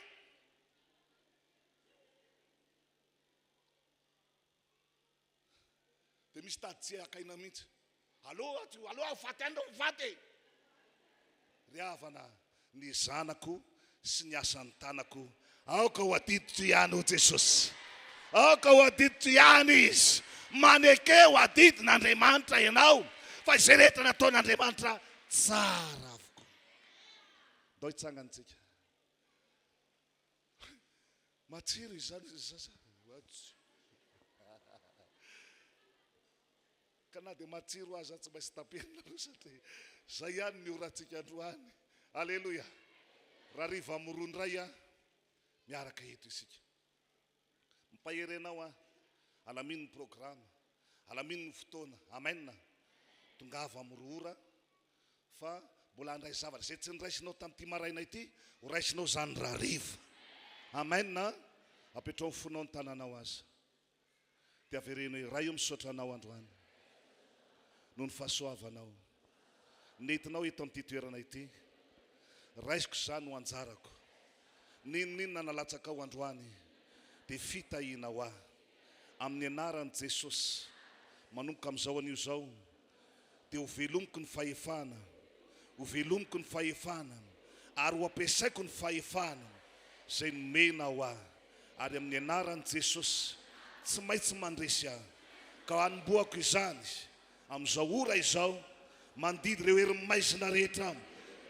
Dia misy tady tsy akaina mihitsy. Allo ho faty andro ho faty. Ry havana ny zanako sy ny asan'ny tanako aoka ho adiditro ihany ho Jesosy. Aoka ho adiditro ihany izy. Maneke ho adidin'Andriamanitra ianao. Fa izay rehetra nataon'Andriamanitra tsara avokoa. Ndao hitsangantsika. Matsiro izany sasa. Ka na dia matsiro aza tsy maintsy tapenina satria zay ihany ny orantsika androany. Alleluia. Raha riva morondray miaraka eto isika. Mipaherenao alaminy ny programme, alaminy ny fotoana. Amen. Tongava mirora fa mbola handray zavatra zay tsy niraisinao tamin'ity maraina ity, ho raisinao zany raha riva. Amen. Apetrao ny fonao ny tananao azy. Dia averenao raha io misaotra anao androany. Noho ny fahasoavanao. Nentinao eto amin'ity toerana ity. Raisiko izany ho anjarako. Ninona nalatsaka ao androany dia fitahiana ho amin'ny anaran'i Jesosy. Manomboka amin'izao anio zao dia ho velomiko ny fahefana. Ho velomiko ny fahefana ary ho ampiasaiko ny fahefana izay nomena ho ary amin'ny anaran'i Jesosy tsy maintsy mandresy aho. Ka hanomboako izany amin'izao ora izao mandidy ireo herin'ny maizina rehetra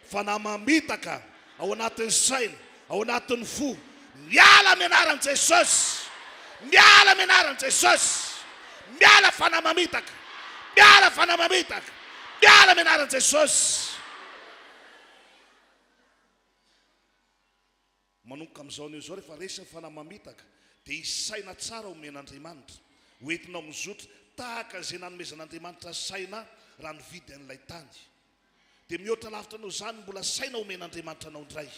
fa na mamitaka ao anatin'ny saina, ao anatin'ny fo, miala amin'ny anaran'i Jesosy. Miala amin'ny anaran'i Jesosy. Miala fa na mamitaka. Miala fa na mamitaka. Miala amin'ny anaran'i Jesosy. Manomboka amin'izao anio zao rehefa resina fa na mamitaka dia isaina tsara omen'Andriamanitra. Hoentinao mizotra tahaka izay nanomezan'Andriamanitra saina raha nividy an'ilay tany. Dia mihoatra lavitra anao zany mbola saina omen'Andriamanitra anao indray.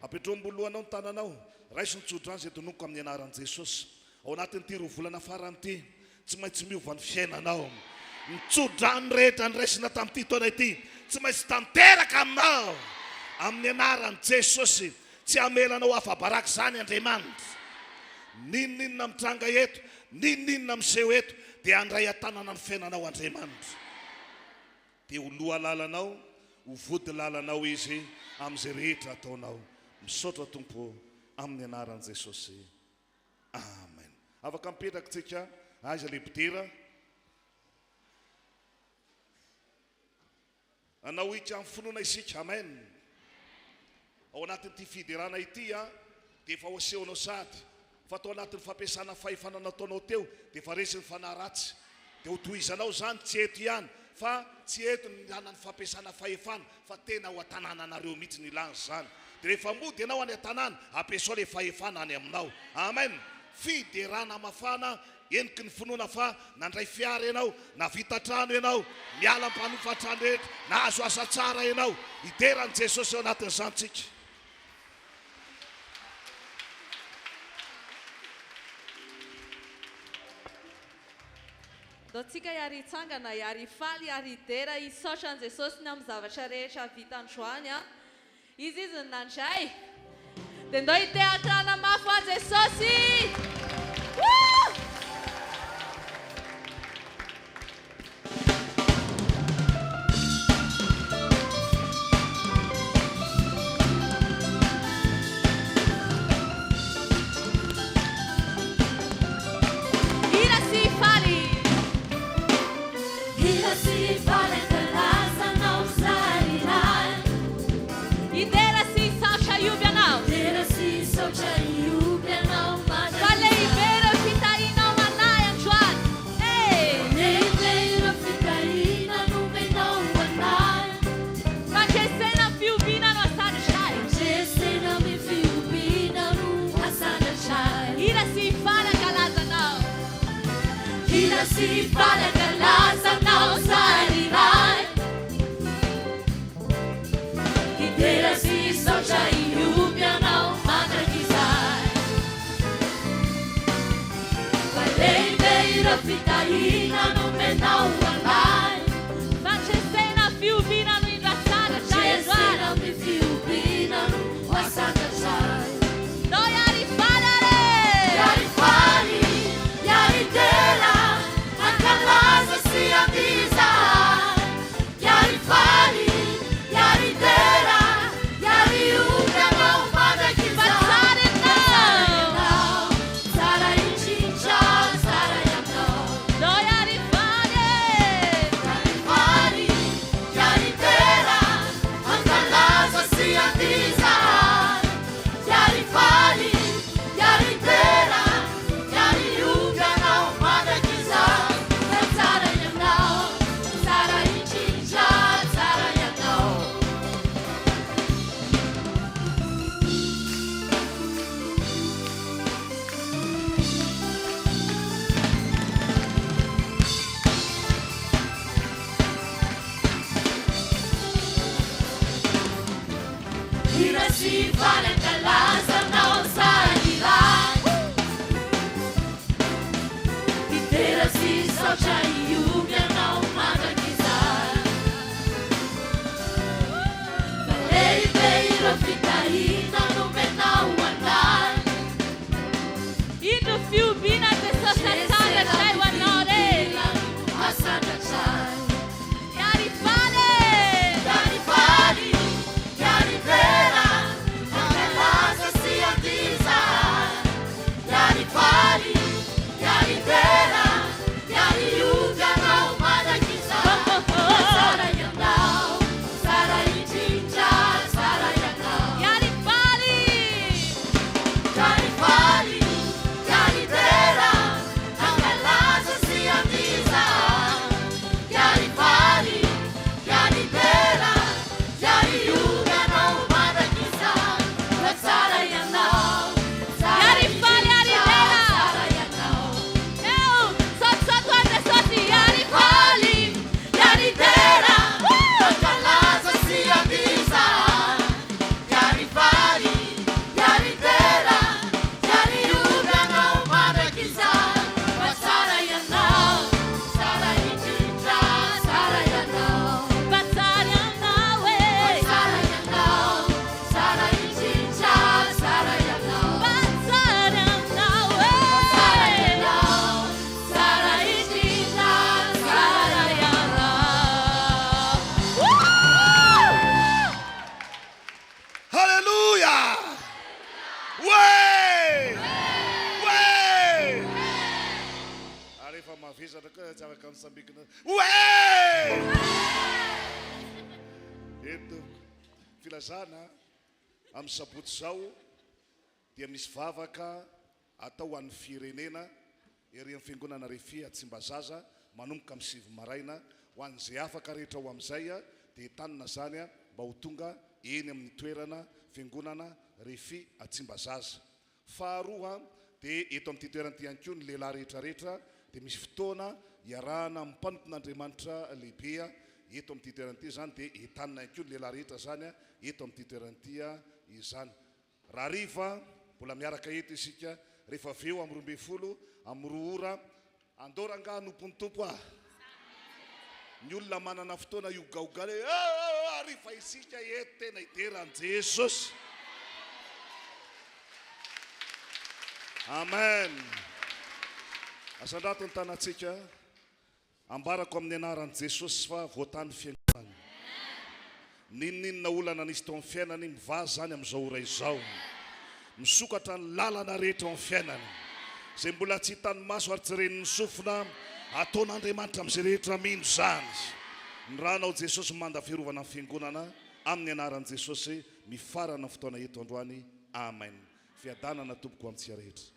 Apetrao ambolohanao ny tananao. Raisy nitsodrano izay tononoko amin'ny anaran'i Jesosy. Ao anatin'ity roa volana farany ity tsy maintsy miova ny fiainanao. Nitsodrano rehetra ny raisina tamin'ity taona ity tsy maintsy tanteraka aminao. amin'ny anarany Jesosy tsy amelanao afa-baraka zany Andriamanitra. Ninninona mitranga eto, ninninona miseho eto dia andray atanana ny fiainanao Andriamanitra. Dia ho loha lalanao, ho vody lalanao izy amin'izay rehetra ataonao. Misaotra Tompo amin'ny anaran'i Jesosy. Amen. Afaka mipetraka tsika, aiza le bidira. Anao hika amin'ny finoana isika, amen. Ao anatin'ity fiderana ity dia efa hoasehonao sady. Fa atao anatin'ny fampiasana fahefana nataonao teo dia efa resy ny fanahy ratsy. Dia ho tohizanao zany tsy eto ihany, fa tsy eto ny anany fampiasana fahefana, fa tena ho atanànanareo mihitsy ny ilany zany. Dia rehefa mody ianao any an-tanàna, ampiasao le fahefana any aminao. Amen. Fiderana mafana, eniky ny finoana fa nandray fiara ianao, na vita trano ianao, miala mpanofatrano rehetra, na azo asa tsara ianao. Iderany Jesosy ao anatin'izany tsika.
Tsika iary hitsangana, iary faly, iary hidera, hisaotra an' Jesosy ny amin'ny zavatra rehetra vita androany. Izy ny nandray. Dia ndao hitehatrana mafy a Jesosy.
Si fala kalasa nao sarirai Idera si socha iubia nao madrakizai Valei beira fitaina no menau alai
Facesena fiubina no ingrassada chai
Cesena mi fiubina no asata chai
Doi arifalare
Yarifali, yaritela Kalasa si avisa Yari fali, yari dera Yari uga no pada kiza
Passare now
Sara inchincha, sara yamno
Doi arifale
Yari fali, yari dera Kalasa si avisa Yari fali, yari dera Yari uga no pada kiza Si vale kalasa nao sarirai Itera si socha iubia nao madrakizai Valei beira fitaina no menau andai
Indo fiubina Jesosy asanga chai wanore
Asanda chai
Yarifale
Yari fali, yari vera Kalasa
zavaka misambikina oe eto filazana amin'ny sabotsy zao dia misy vavaka atao ho an'ny firenena ery amin'ny fiangonana RHEFI Androndrakely manomboka amin'ny 7 maraina ho an'izay afaka rehetra ho amin'izay dia tanina zany mba ho tonga eny amin'ny toerana fiangonana RHEFI Androndrakely. Faharoa dia eto amin'ity toerana ity ihany koa ny lehilahy rehetrarehetra dia misy fotoana iarahana amin'ny mpanompon'Andriamanitra lehibe eto amin'ity toerana ity zany dia entanina ihany koa ny lehilahy rehetra zany eto amin'ity toerana ity izany. Raha hariva mbola miaraka eto isika rehefa avy eo amin'ny 12 amin'ny 2 ora andoranga nompon'ny tompo ny olona manana fotoana iogaoga hariva isika eto tena ideran'i Jesosy. Amen. Asandrato ny tanantsika ambarako amin'ny anaran'i Jesosy fa voatany fiaingonana. Ninninona olana nisy tao amin'ny fiainany mivaza zany amin'izao ora izao. Misokatra ny lalana rehetra amin'ny fiainany. Izay mbola tsy hitany maso ary tsy reniny sofina ataon'Andriamanitra amin'izay rehetra mino zany. Ny ranao Jesosy manda fiarovana amin'ny fiangonana amin'ny anaran'i Jesosy mifarana fotoana eto androany. Amen. Fiadanana tompoko amintsika rehetra.